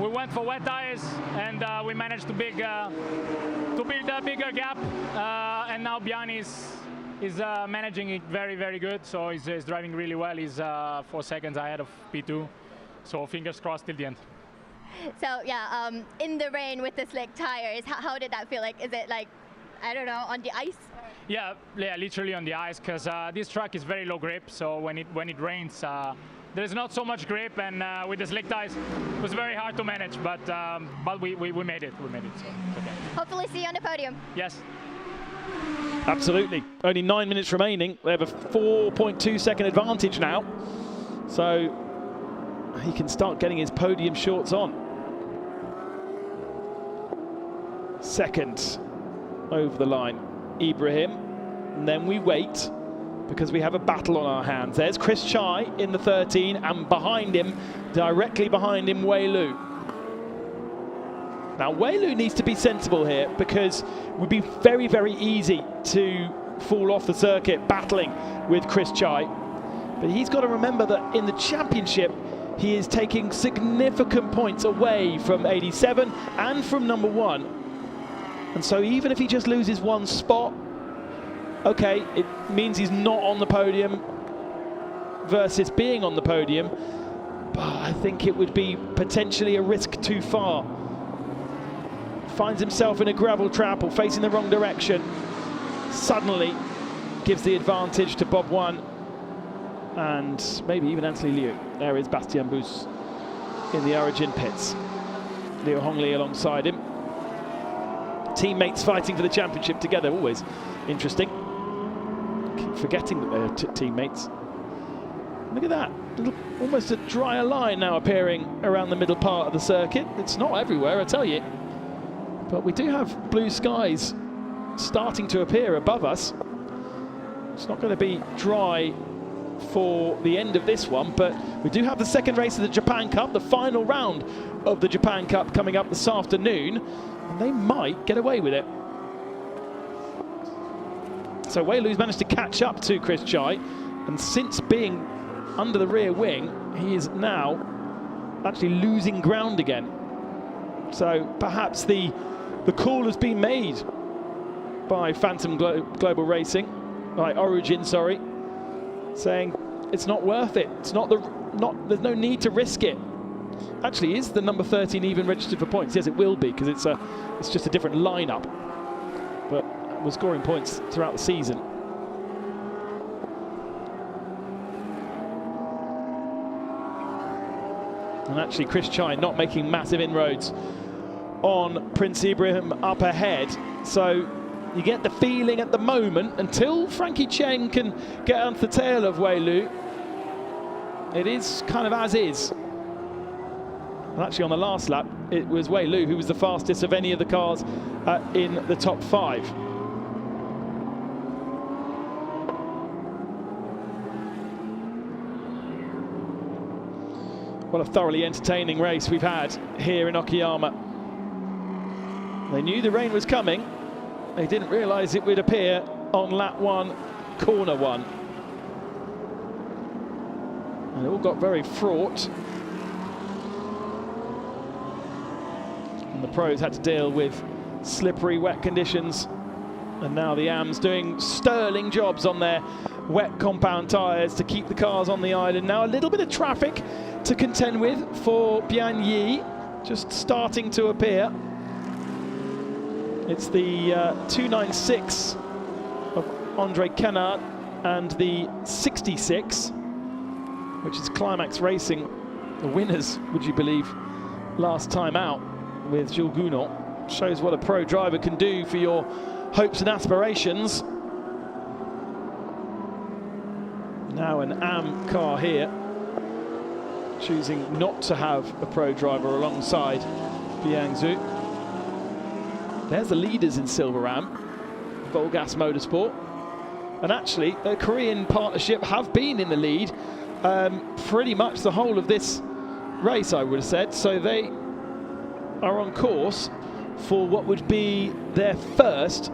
We went for wet tires, and we managed to build a bigger gap. And now Biani is managing it very good. So he's driving really well. He's 4 seconds ahead of P2. So fingers crossed till the end. So yeah, in the rain with the slick tires, how did that feel like? Is it like, I don't know, on the ice? Yeah, literally on the ice, because this track is very low grip. So when it rains, there's not so much grip, and with the slick tires, it was very hard to manage. But we made it. So it's okay. Hopefully, see you on the podium. Yes. Absolutely. Only 9 minutes remaining. They have a 4.2 second advantage now, so he can start getting his podium shorts on. Second over the line, Ibrahim, and then we wait because we have a battle on our hands. There's Chris Chai in the 13, and behind him, directly behind him, Wei Lu. Now Wei Lu needs to be sensible here, because it would be very easy to fall off the circuit battling with Chris Chai. But he's got to remember that in the championship, he is taking significant points away from 87 and from number 1. And so even if he just loses one spot, okay, it means he's not on the podium versus being on the podium, but I think it would be potentially a risk too far. Finds himself in a gravel trap or facing the wrong direction, suddenly gives the advantage to Bob Wan and maybe even Anthony Liu. There is Bastien Bus in the Origin pits. Liu Hongli alongside him. Teammates fighting for the championship together, always interesting. Keep forgetting that they're teammates. Look at that, almost a drier line now appearing around the middle part of the circuit. It's not everywhere, I tell you. But we do have blue skies starting to appear above us. It's not going to be dry for the end of this one, but we do have the second race of the Japan Cup, the final round of the Japan Cup coming up this afternoon, and they might get away with it. So Wei Lu's managed to catch up to Chris Chai, and since being under the rear wing, he is now actually losing ground again. So perhaps the call has been made by Phantom Global Racing, by Origin, sorry, saying it's not worth it. It's there's no need to risk it. Actually, is the number 13 even registered for points? Yes, it will be, because it's just a different lineup. was scoring points throughout the season. And actually Chris Chai not making massive inroads on Prince Ibrahim up ahead. So you get the feeling at the moment, until Frankie Cheng can get onto the tail of Wei Lu, it is kind of as is. And actually on the last lap, it was Wei Lu who was the fastest of any of the cars in the top 5. What a thoroughly entertaining race we've had here in Okayama. They knew the rain was coming. They didn't realise it would appear on lap 1, corner 1. And it all got very fraught. And the pros had to deal with slippery, wet conditions. And now the AMs doing sterling jobs on their wet compound tyres to keep the cars on the island. Now a little bit of traffic to contend with for Bian Yi, just starting to appear. It's the 296 of Andre Kennard and the 66, which is Climax Racing, the winners, would you believe, last time out with Jules Gounod. Shows what a pro driver can do for your hopes and aspirations. Now an AM car here, choosing not to have a pro driver alongside Bian Zhu. There's the leaders in Silver AM, Volgas Motorsport. And actually, a Korean partnership have been in the lead pretty much the whole of this race, I would have said. So they are on course for what would be their first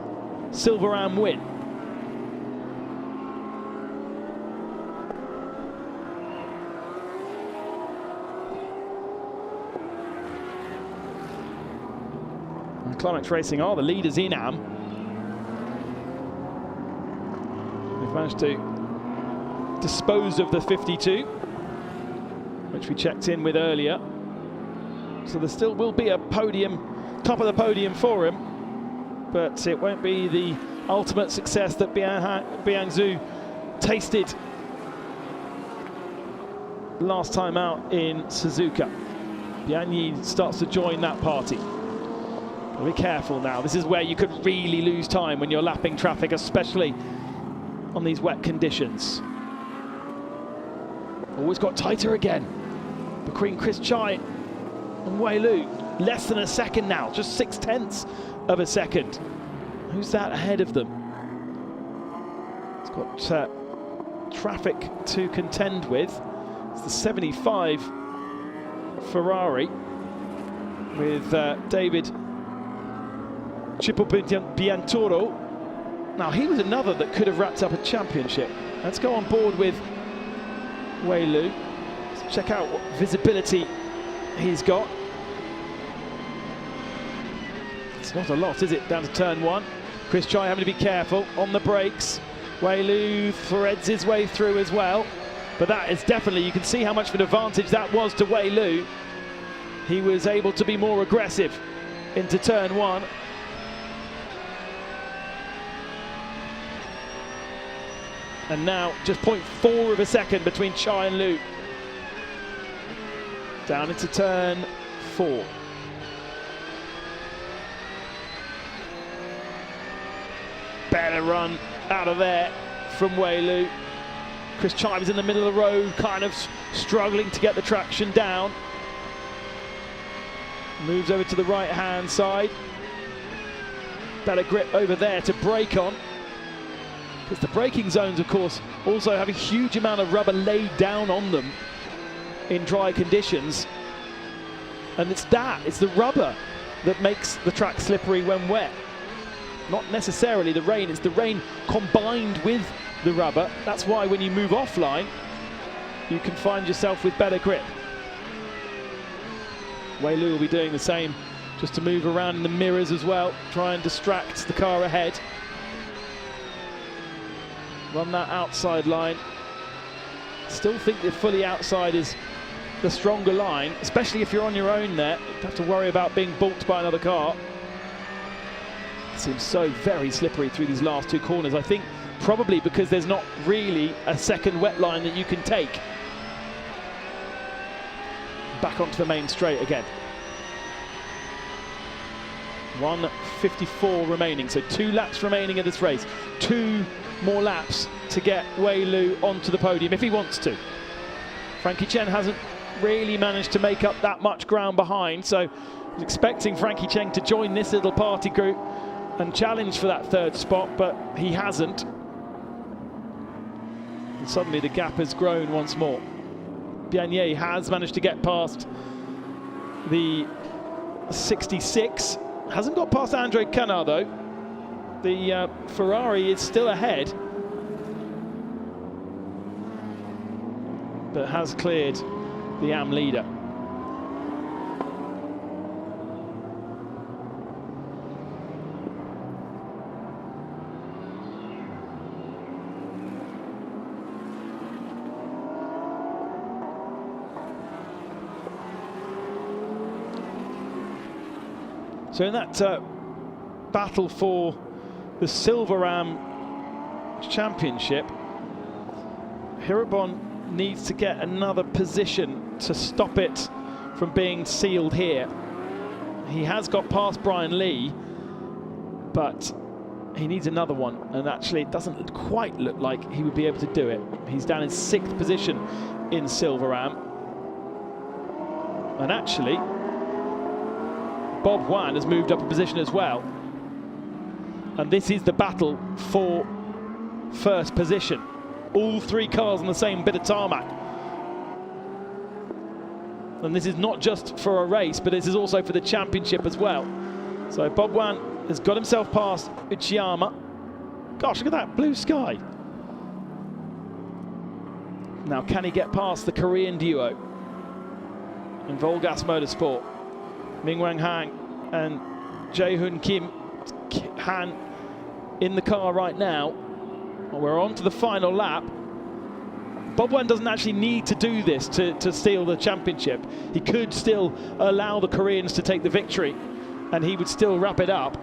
Silver AM win. Climax Racing are the leaders in AM. They've managed to dispose of the 52, which we checked in with earlier. So there still will be a podium, top of the podium for him, but it won't be the ultimate success that Bian Zhu tasted last time out in Suzuka. Bian Yi starts to join that party. Be careful now. This is where you could really lose time when you're lapping traffic, especially on these wet conditions. Always got tighter again between Chris Chai and Wei Lu. Less than a second now, just 0.6 of a second. Who's that ahead of them? It's got traffic to contend with. It's the 75 Ferrari with David Biantoro. Now he was another that could have wrapped up a championship. Let's go on board with Wei Lu. Let's check out what visibility he's got. It's not a lot, is it? Down to turn 1. Chris Chai having to be careful on the brakes. Wei Lu threads his way through as well. But that is definitely, you can see how much of an advantage that was to Wei Lu. He was able to be more aggressive into turn 1. And now just 0.4 of a second between Chai and Lu. Down into turn 4. Better run out of there from Wei Lu. Chris Chai was in the middle of the road, kind of struggling to get the traction down. Moves over to the right-hand side. Better grip over there to brake on. Because the braking zones, of course, also have a huge amount of rubber laid down on them in dry conditions. And it's the rubber that makes the track slippery when wet. Not necessarily the rain, it's the rain combined with the rubber. That's why when you move offline, you can find yourself with better grip. Wei Lu will be doing the same, just to move around in the mirrors as well, try and distract the car ahead. Run that outside line. Still think that fully outside is the stronger line, especially if you're on your own there. You have to worry about being balked by another car. Seems so very slippery through these last two corners. I think probably because there's not really a second wet line that you can take. Back onto the main straight again. 1:54 remaining, so 2 laps remaining in this race. 2 more laps to get Wei Lu onto the podium if he wants to. Frankie Chen hasn't really managed to make up that much ground behind, so I was expecting Frankie Chen to join this little party group and challenge for that 3rd spot, but he hasn't. And suddenly the gap has grown once more. Bianyi has managed to get past the 66. Hasn't got past Andre Canard though. The Ferrari is still ahead, but has cleared the AM leader. So in that battle for the Silver Ram Championship, Hirobon needs to get another position to stop it from being sealed here. He has got past Brian Lee, but he needs another one, and actually it doesn't quite look like he would be able to do it. He's down in 6th position in Silver Ram, and actually Bob Wan has moved up a position as well. And this is the battle for 1st position. All 3 cars on the same bit of tarmac. And this is not just for a race, but this is also for the championship as well. So Bob Wan has got himself past Okayama. Gosh, look at that blue sky. Now, can he get past the Korean duo in Volgas Motorsport? Ming Wang Han and Jae-Hoon Kim Han in the car right now. We're on to the final lap. Bob Wan doesn't actually need to do this to steal the championship. He could still allow the Koreans to take the victory, and he would still wrap it up.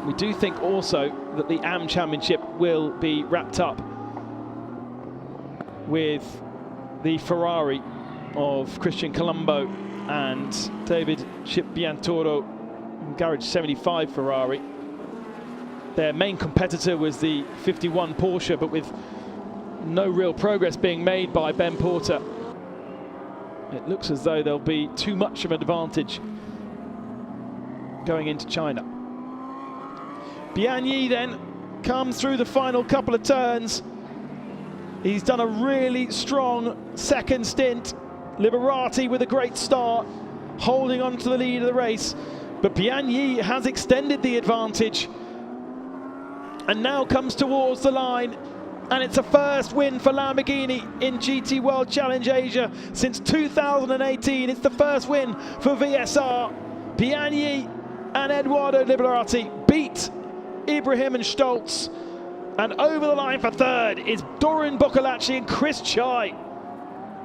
We do think also that the AM Championship will be wrapped up with the Ferrari of Christian Colombo and David Chipiantoro, Garage 75 Ferrari. Their main competitor was the 51 Porsche, but with no real progress being made by Ben Porter, it looks as though there'll be too much of an advantage going into China. Bianyi then comes through the final couple of turns. He's done a really strong 2nd stint. Liberati with a great start, holding on to the lead of the race. But Bianyi has extended the advantage and now comes towards the line. And it's a 1st win for Lamborghini in GT World Challenge Asia since 2018. It's the 1st win for VSR. Bianyi and Eduardo Liberati beat Ibrahim and Stoltz, and over the line for 3rd is Doran Boccolacci and Chris Chai.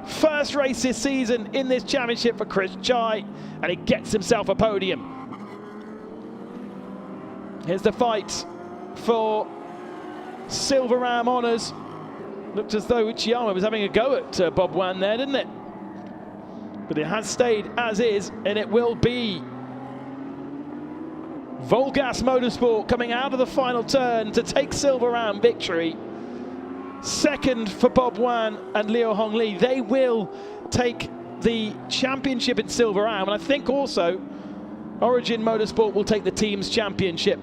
1st race this season in this championship for Chris Chai, and he gets himself a podium. Here's the fight for Silver Ram honours. Looked as though Uchiyama was having a go at Bob Wan there, didn't it? But it has stayed as is, and it will be Volgas Motorsport coming out of the final turn to take Silver Ram victory. 2nd for Bob Wan and Leo Hong Lee. They will take the championship in Silver Ram, and I think also Origin Motorsport will take the team's championship,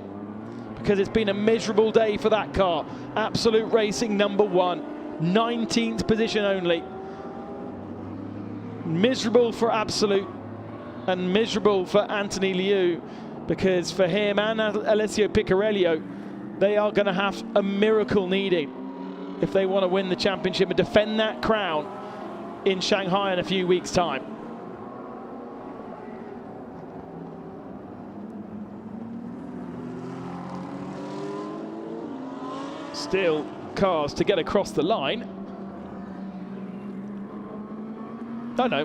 because it's been a miserable day for that car. Absolute Racing #1, 19th position only. Miserable for Absolute and miserable for Anthony Liu, because for him and Alessio Piccarello, they are going to have a miracle needed if they want to win the championship and defend that crown in Shanghai in a few weeks' time. Still cars to get across the line. Oh no,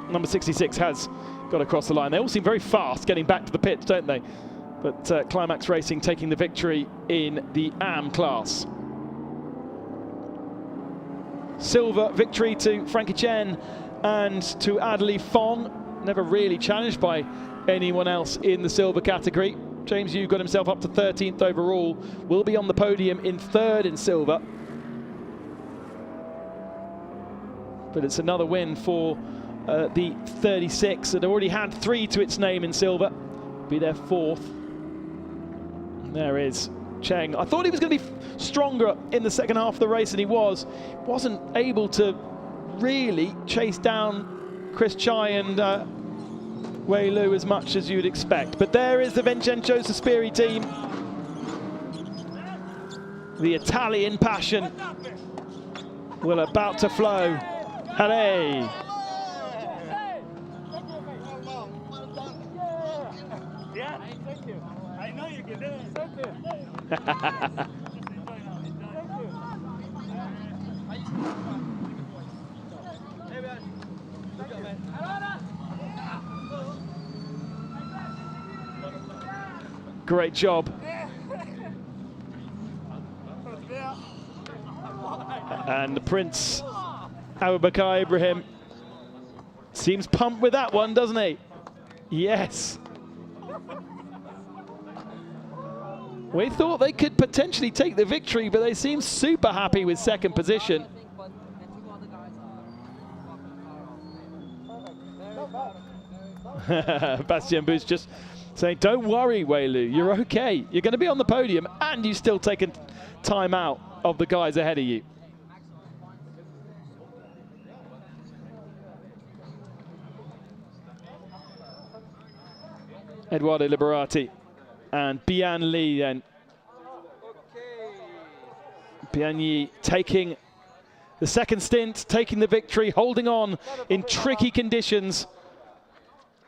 number 66 has got across the line. They all seem very fast getting back to the pits, don't they? But Climax Racing taking the victory in the AM class. Silver victory to Frankie Chen and to Adley Fong. Never really challenged by anyone else in the silver category. James Yu got himself up to 13th overall. Will be on the podium in 3rd in silver. But it's another win for the 36 that already had 3 to its name in silver. Be their 4th. And there is Cheng. I thought he was going to be stronger in the second half of the race, and he wasn't able to really chase down Chris Chai and Wei Lu as much as you'd expect. But there is the Vincenzo Sospiri team. The Italian passion will about to flow. Allez! Yeah, thank you. I know you can do it. Thank you. Great job. And the Prince, Abubakar Ibrahim, seems pumped with that one, doesn't he? Yes. We thought they could potentially take the victory, but they seem super happy with second position. Bastien Boost just saying, don't worry, Wei Lu, you're okay. You're going to be on the podium, and you've still taken time out of the guys ahead of you. Eduardo Liberati and Bian Li then. Bian Yi taking the second stint, taking the victory, holding on in tricky conditions.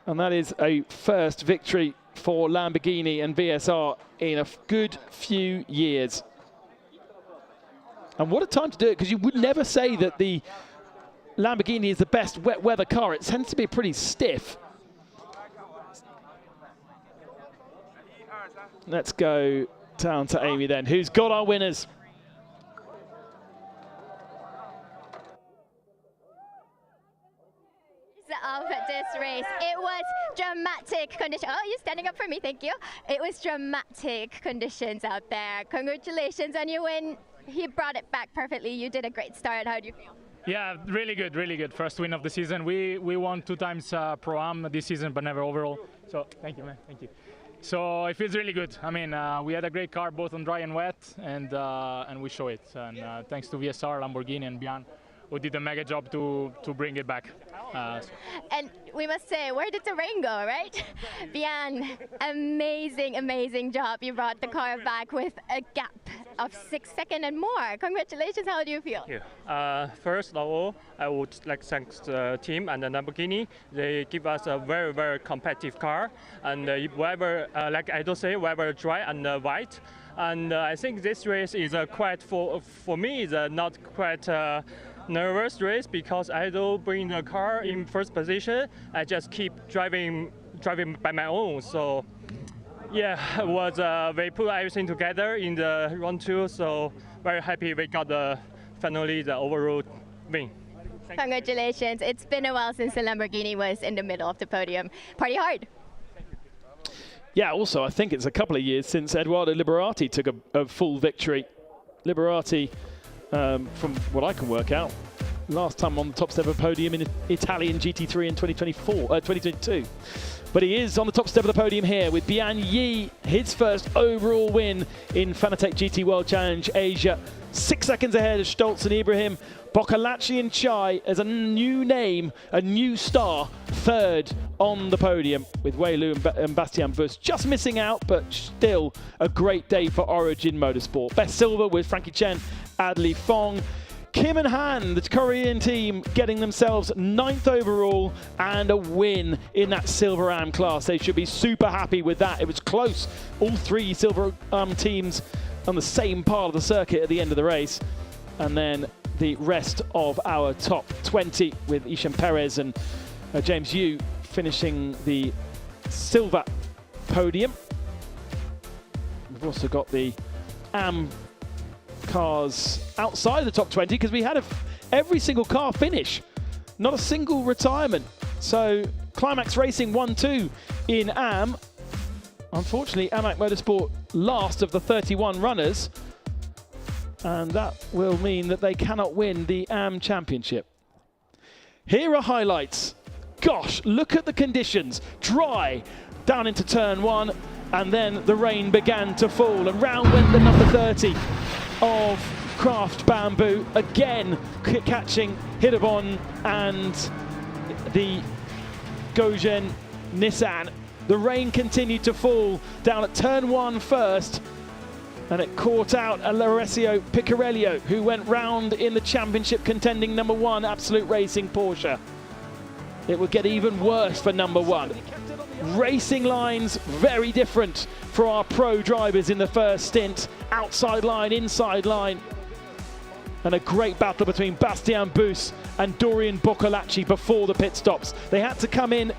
And that is a first victory for Lamborghini and VSR in a good few years. And what a time to do it, because you would never say that the Lamborghini is the best wet weather car. It tends to be pretty stiff. Let's go down to Amy then, who's got our winners. Of this race, it was dramatic conditions. Oh, you're standing up for me, thank you. It was dramatic conditions out there. Congratulations on your win. He brought it back perfectly. You did a great start. How do you feel? Yeah, really good, really good. First win of the season. We won 2 times Pro-Am this season, but never overall. So thank you, man. Thank you. So it feels really good. I mean, we had a great car both on dry and wet, and we show it. And thanks to VSR, Lamborghini, and Bian, who did a mega job to bring it back. And we must say, where did the rain go, right? Bian, amazing, amazing job. You brought the car back with a gap of 6 seconds and more. Congratulations, how do you feel? Thank you. First of all, I would like to thank the team and the Lamborghini. They give us a very, very competitive car. And whether, like I don't say, whether dry and white. And I think this race is quite, for me, is not quite nervous race, because I don't bring the car in first position. I just keep driving by my own. So yeah, it was we put everything together in the round 2. So very happy we got finally the overall win. Congratulations. It's been a while since the Lamborghini was in the middle of the podium. Party hard. Yeah, also I think it's a couple of years since Eduardo Liberati took a full victory. Liberati, from what I can work out, last time on the top step of the podium in Italian GT3 in 2022. But he is on the top step of the podium here with Bian Yi, his first overall win in Fanatec GT World Challenge Asia. 6 seconds ahead of Stoltz and Ibrahim. Boccolacci and Chai as a new name, a new star, 3rd on the podium, with Wei Lu and Bastien Bus just missing out, but still a great day for Origin Motorsport. Best silver with Frankie Chen, Adley Fong. Kim and Han, the Korean team, getting themselves 9th overall and a win in that Silver Am class. They should be super happy with that. It was close. All 3 Silver teams on the same part of the circuit at the end of the race. And then the rest of our top 20 with Isham Perez and James Yu finishing the silver podium. We've also got the AM cars outside the top 20 because we had every single car finish, not a single retirement. So Climax Racing 1-2 in AM. Unfortunately, AMAC Motorsport last of the 31 runners, and that will mean that they cannot win the AM Championship. Here are highlights. Gosh, look at the conditions. Dry down into turn 1, and then the rain began to fall, and round went the number 30 of Craft Bamboo, again catching Hidabon and the Gojen Nissan. The rain continued to fall down at turn 1 first, and it caught out Alessio Piccarello, who went round in the championship contending number 1 Absolute Racing Porsche. It would get even worse for number 1. Racing lines very different for our pro drivers in the first stint. Outside line, inside line. And a great battle between Bastian Bus and Dorian Boccolacci before the pit stops. They had to come in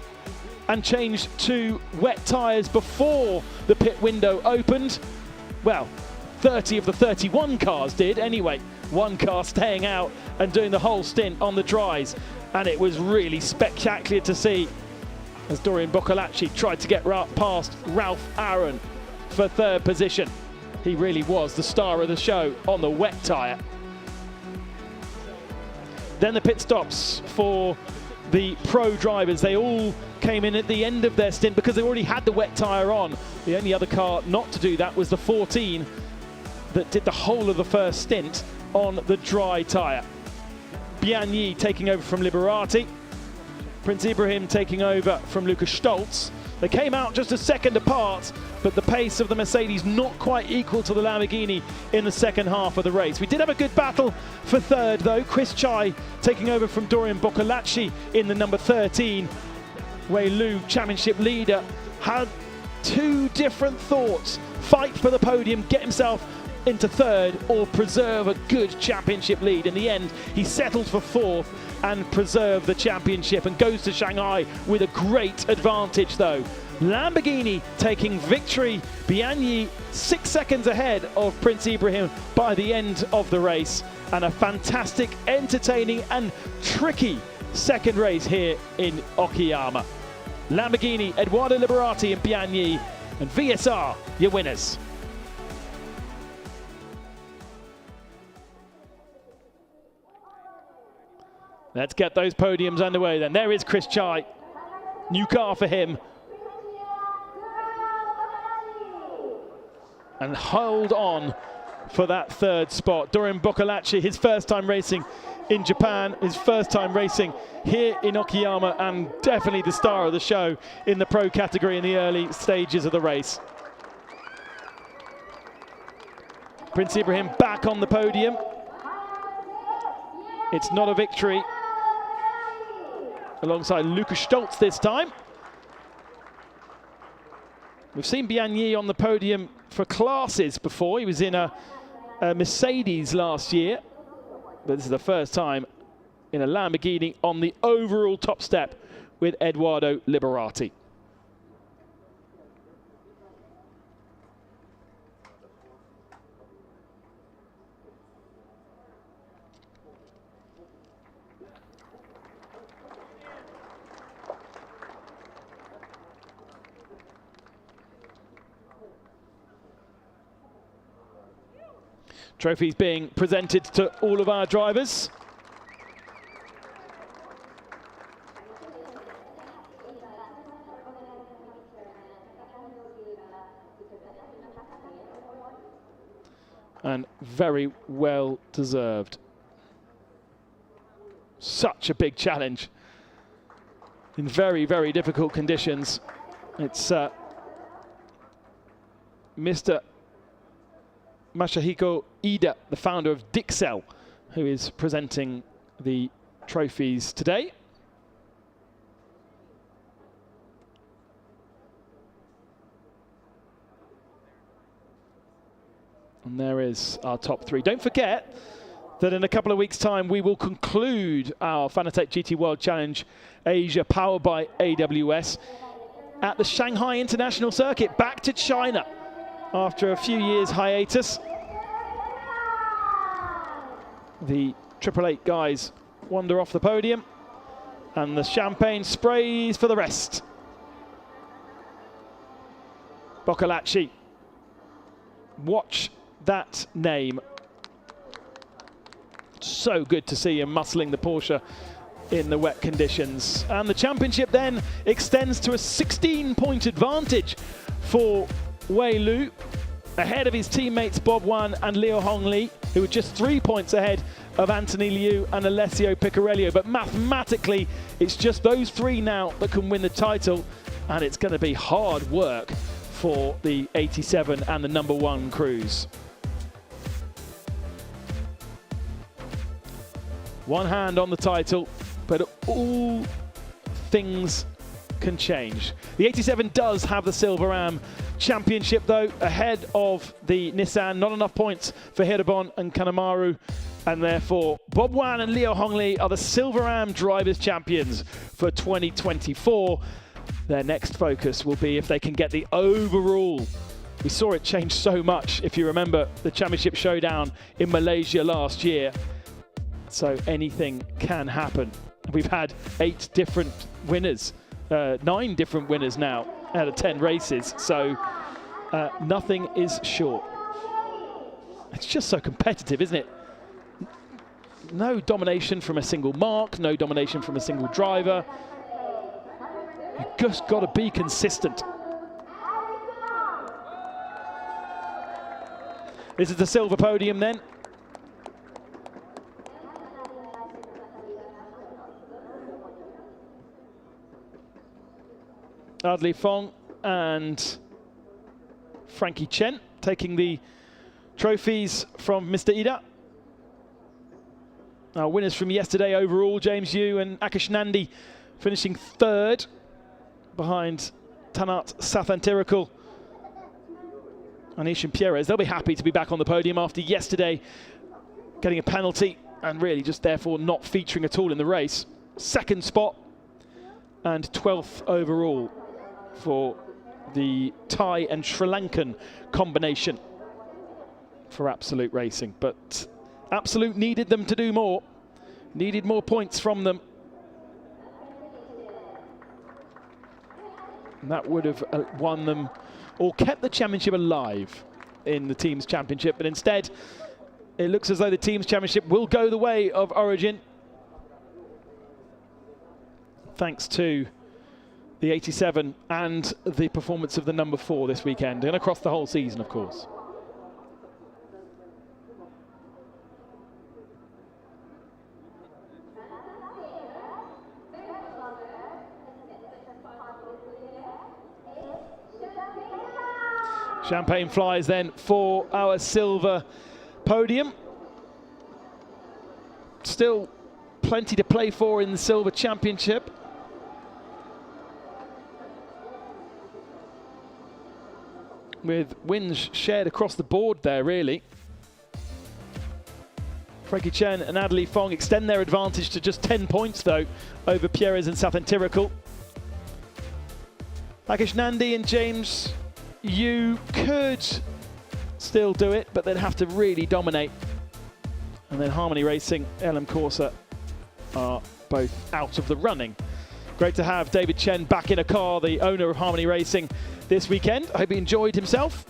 and change to wet tyres before the pit window opened. Well, 30 of the 31 cars did anyway. One car staying out and doing the whole stint on the dries. And it was really spectacular to see as Dorian Boccolacci tried to get past Ralph Aaron for 3rd position. He really was the star of the show on the wet tyre. Then the pit stops for the pro drivers. They all came in at the end of their stint because they already had the wet tyre on. The only other car not to do that was the 14 that did the whole of the first stint on the dry tyre. Biagni taking over from Liberati. Prince Ibrahim taking over from Lucas Stoltz. They came out just a second apart, but the pace of the Mercedes not quite equal to the Lamborghini in the second half of the race. We did have a good battle for 3rd though. Chris Chai taking over from Dorian Boccolacci in the number 13. Wei Lu, championship leader, had 2 different thoughts. Fight for the podium, get himself into 3rd, or preserve a good championship lead. In the end, he settled for 4th and preserved the championship and goes to Shanghai with a great advantage though. Lamborghini taking victory. Biagni 6 seconds ahead of Prince Ibrahim by the end of the race, and a fantastic, entertaining and tricky second race here in Okayama. Lamborghini, Eduardo Liberati and Biagni, and VSR, your winners. Let's get those podiums underway then. There is Chris Chai. New car for him. And hold on for that 3rd spot. Dorian Boccolacci, his first time racing in Japan, his first time racing here in Okayama, and definitely the star of the show in the pro category in the early stages of the race. Prince Ibrahim back on the podium. It's not a victory. Alongside Lucas Stoltz this time. We've seen Biagni on the podium for classes before. He was in a Mercedes last year, but this is the first time in a Lamborghini on the overall top step with Eduardo Liberati. Trophies being presented to all of our drivers. And very well deserved. Such a big challenge in very, very difficult conditions. It's Mr. Masahiko Ida, the founder of Dixel, who is presenting the trophies today. And there is our top three. Don't forget that in a couple of weeks' time, we will conclude our Fanatec GT World Challenge Asia, powered by AWS, at the Shanghai International Circuit, back to China after a few years hiatus. The 888 guys wander off the podium, and the champagne sprays for the rest. Boccolacci, watch that name. So good to see him muscling the Porsche in the wet conditions. And the championship then extends to a 16-point advantage for Wei Lu, ahead of his teammates Bob Wan and Liu Hongli, who are just 3 points ahead of Anthony Liu and Alessio Piccarello. But mathematically, it's just those three now that can win the title, and it's going to be hard work for the 87 and the #1 crews. One hand on the title, but all things can change. The 87 does have the Silver Am Championship, though, ahead of the Nissan. Not enough points for Hirobon and Kanemaru, and therefore Bob Wan and Liu Hongli are the Silver Am Drivers Champions for 2024. Their next focus will be if they can get the overall. We saw it change so much, if you remember the championship showdown in Malaysia last year. So anything can happen. We've had 8 different winners, 9 different winners now out of 10 races. So nothing is short. It's just so competitive, isn't it? No domination from a single mark, no domination from a single driver. You've just got to be consistent. This is the silver podium then. Adli Fong and Frankie Chen taking the trophies from Mr. Ida. Our winners from yesterday overall, James Yu and Akish Nandi finishing 3rd behind Tanat Sathantirikul and Ishan Pierres. They'll be happy to be back on the podium after yesterday getting a penalty and really just therefore not featuring at all in the race. 2nd spot and 12th overall for the Thai and Sri Lankan combination for Absolute Racing. But Absolute needed them to do more, needed more points from them. And that would have won them or kept the championship alive in the Teams Championship. But instead, it looks as though the Teams Championship will go the way of Origin, thanks to the 87 and the performance of the #4 this weekend and across the whole season, of course. Champagne flies then for our silver podium. Still plenty to play for in the Silver Championship. With wins shared across the board there, really. Frankie Chen and Adli Fong extend their advantage to just 10 points, though, over Pierres and Sathantirikul. Akish Nandi and James Yu could still do it, but they'd have to really dominate. And then Harmony Racing, LM Corsa are both out of the running. Great to have David Chen back in a car, the owner of Harmony Racing, this weekend. I hope he enjoyed himself.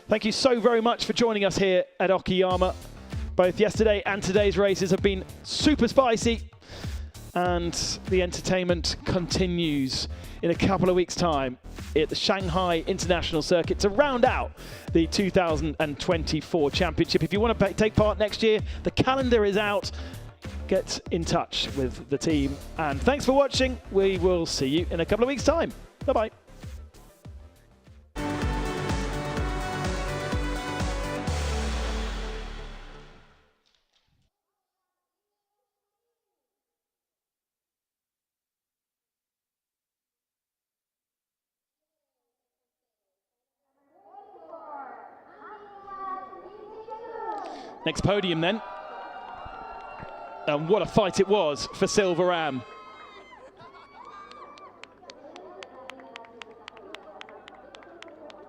Thank you so very much for joining us here at Okayama. Both yesterday and today's races have been super spicy, and the entertainment continues in a couple of weeks' time at the Shanghai International Circuit to round out the 2024 championship. If you want to take part next year, the calendar is out. Get in touch with the team. And thanks for watching. We will see you in a couple of weeks' time. Bye-bye. Next podium then. And what a fight it was for Silver Ram.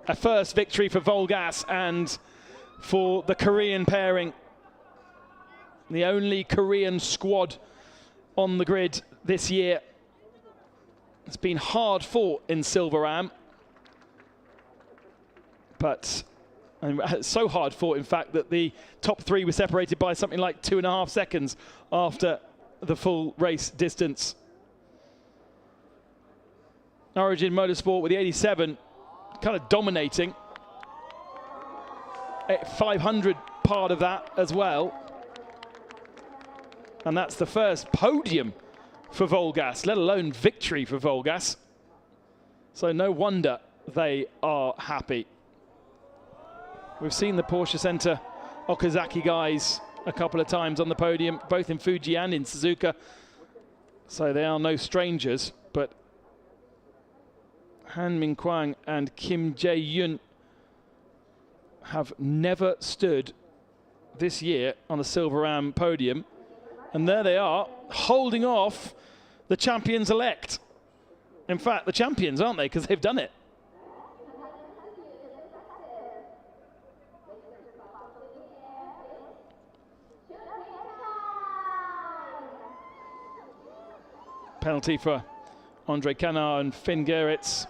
A first victory for Volgas and for the Korean pairing. The only Korean squad on the grid this year. It's been hard fought in Silver Ram. But so hard fought, in fact, that the top three were separated by something like 2.5 seconds after the full race distance. Origin Motorsport with the 87 kind of dominating. 500 part of that as well. And that's the first podium for Volgas, let alone victory for Volgas. So no wonder they are happy. We've seen the Porsche Center Okazaki guys a couple of times on the podium, both in Fuji and in Suzuka. So they are no strangers, but Han Min Kwang and Kim Jae-yoon have never stood this year on a Silver Ram podium. And there they are, holding off the champions-elect. In fact, the champions, aren't they? Because they've done it. Penalty for Andre Canard and Finn Gerritz,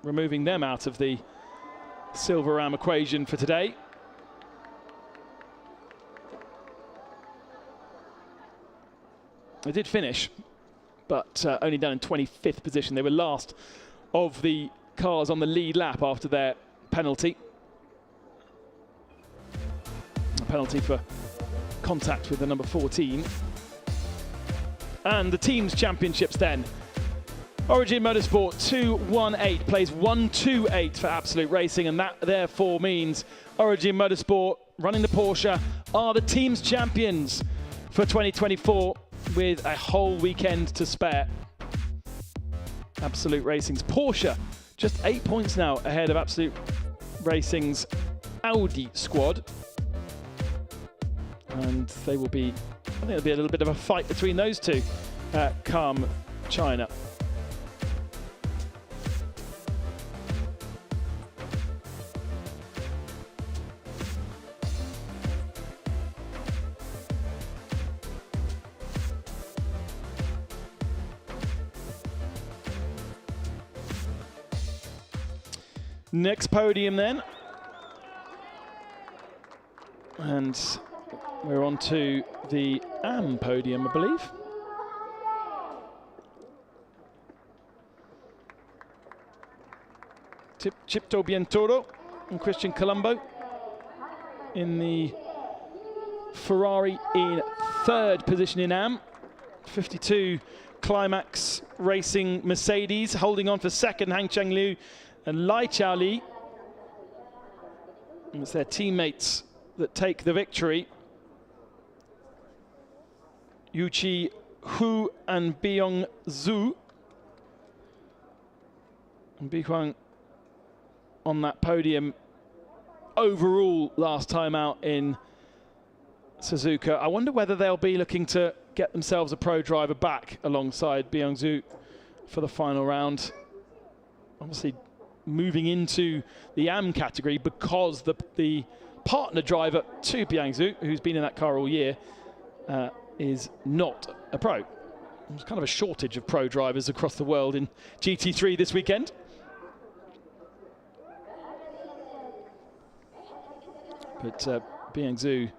removing them out of the Silver Ram equation for today. They did finish, but only down in 25th position. They were last of the cars on the lead lap after their penalty. A penalty for contact with the number 14. And the teams championships then. Origin Motorsport 218 plays 128 for Absolute Racing, and that therefore means Origin Motorsport running the Porsche are the teams champions for 2024 with a whole weekend to spare. Absolute Racing's Porsche just 8 points now ahead of Absolute Racing's Audi squad. And they will be, I think there'll be a little bit of a fight between those two come China. Next podium then. And we're on to the AM podium, I believe. Chipto Bientoro and Christian Colombo in the Ferrari in third position in AM. 52 Climax Racing Mercedes holding on for second, Hang Cheng Liu and Lai Chao Li. And it's their teammates that take the victory. Yuchi Hu and Byung Zhu. And Bi Huang on that podium overall last time out in Suzuka. I wonder whether they'll be looking to get themselves a pro driver back alongside Byung Zhu for the final round. Obviously moving into the AM category because the partner driver to Byung Zhu, who's been in that car all year, is not a pro. There's kind of a shortage of pro drivers across the world in GT3 this weekend. But Byung Zhu,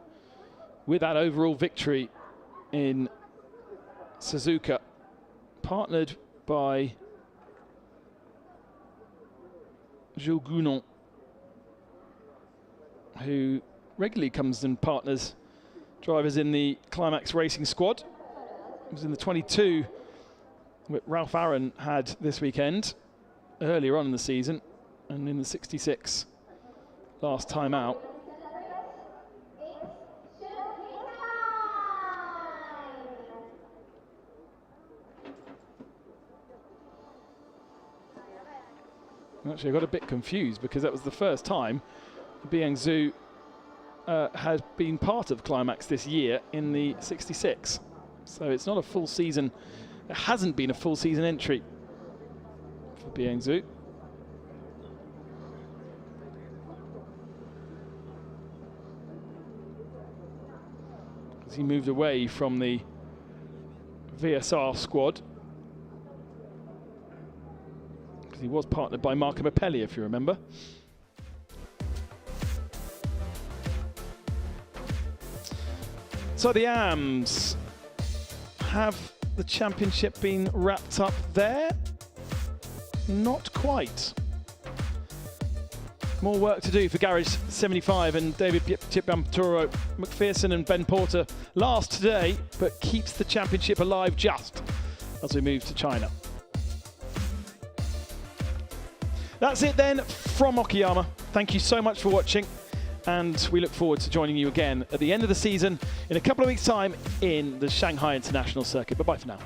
with that overall victory in Suzuka, partnered by Jules Gounon, who regularly comes and partners drivers in the Climax Racing squad. It was in the 22 that Ralph Aaron had this weekend, earlier on in the season, and in the 66 last time out. Actually, I got a bit confused because that was the first time Byung Zhu has been part of Climax this year in the 66. So it's not a full season. It hasn't been a full season entry for Bieng Zhu. As he moved away from the VSR squad. Because he was partnered by Marco Mapelli, if you remember. So the AMs, have the championship been wrapped up there? Not quite. More work to do for Garage 75 and David Chipampuro. McPherson and Ben Porter last today, but keeps the championship alive just as we move to China. That's it then from Okayama. Thank you so much for watching, and we look forward to joining you again at the end of the season in a couple of weeks' time in the Shanghai International Circuit. Bye-bye for now.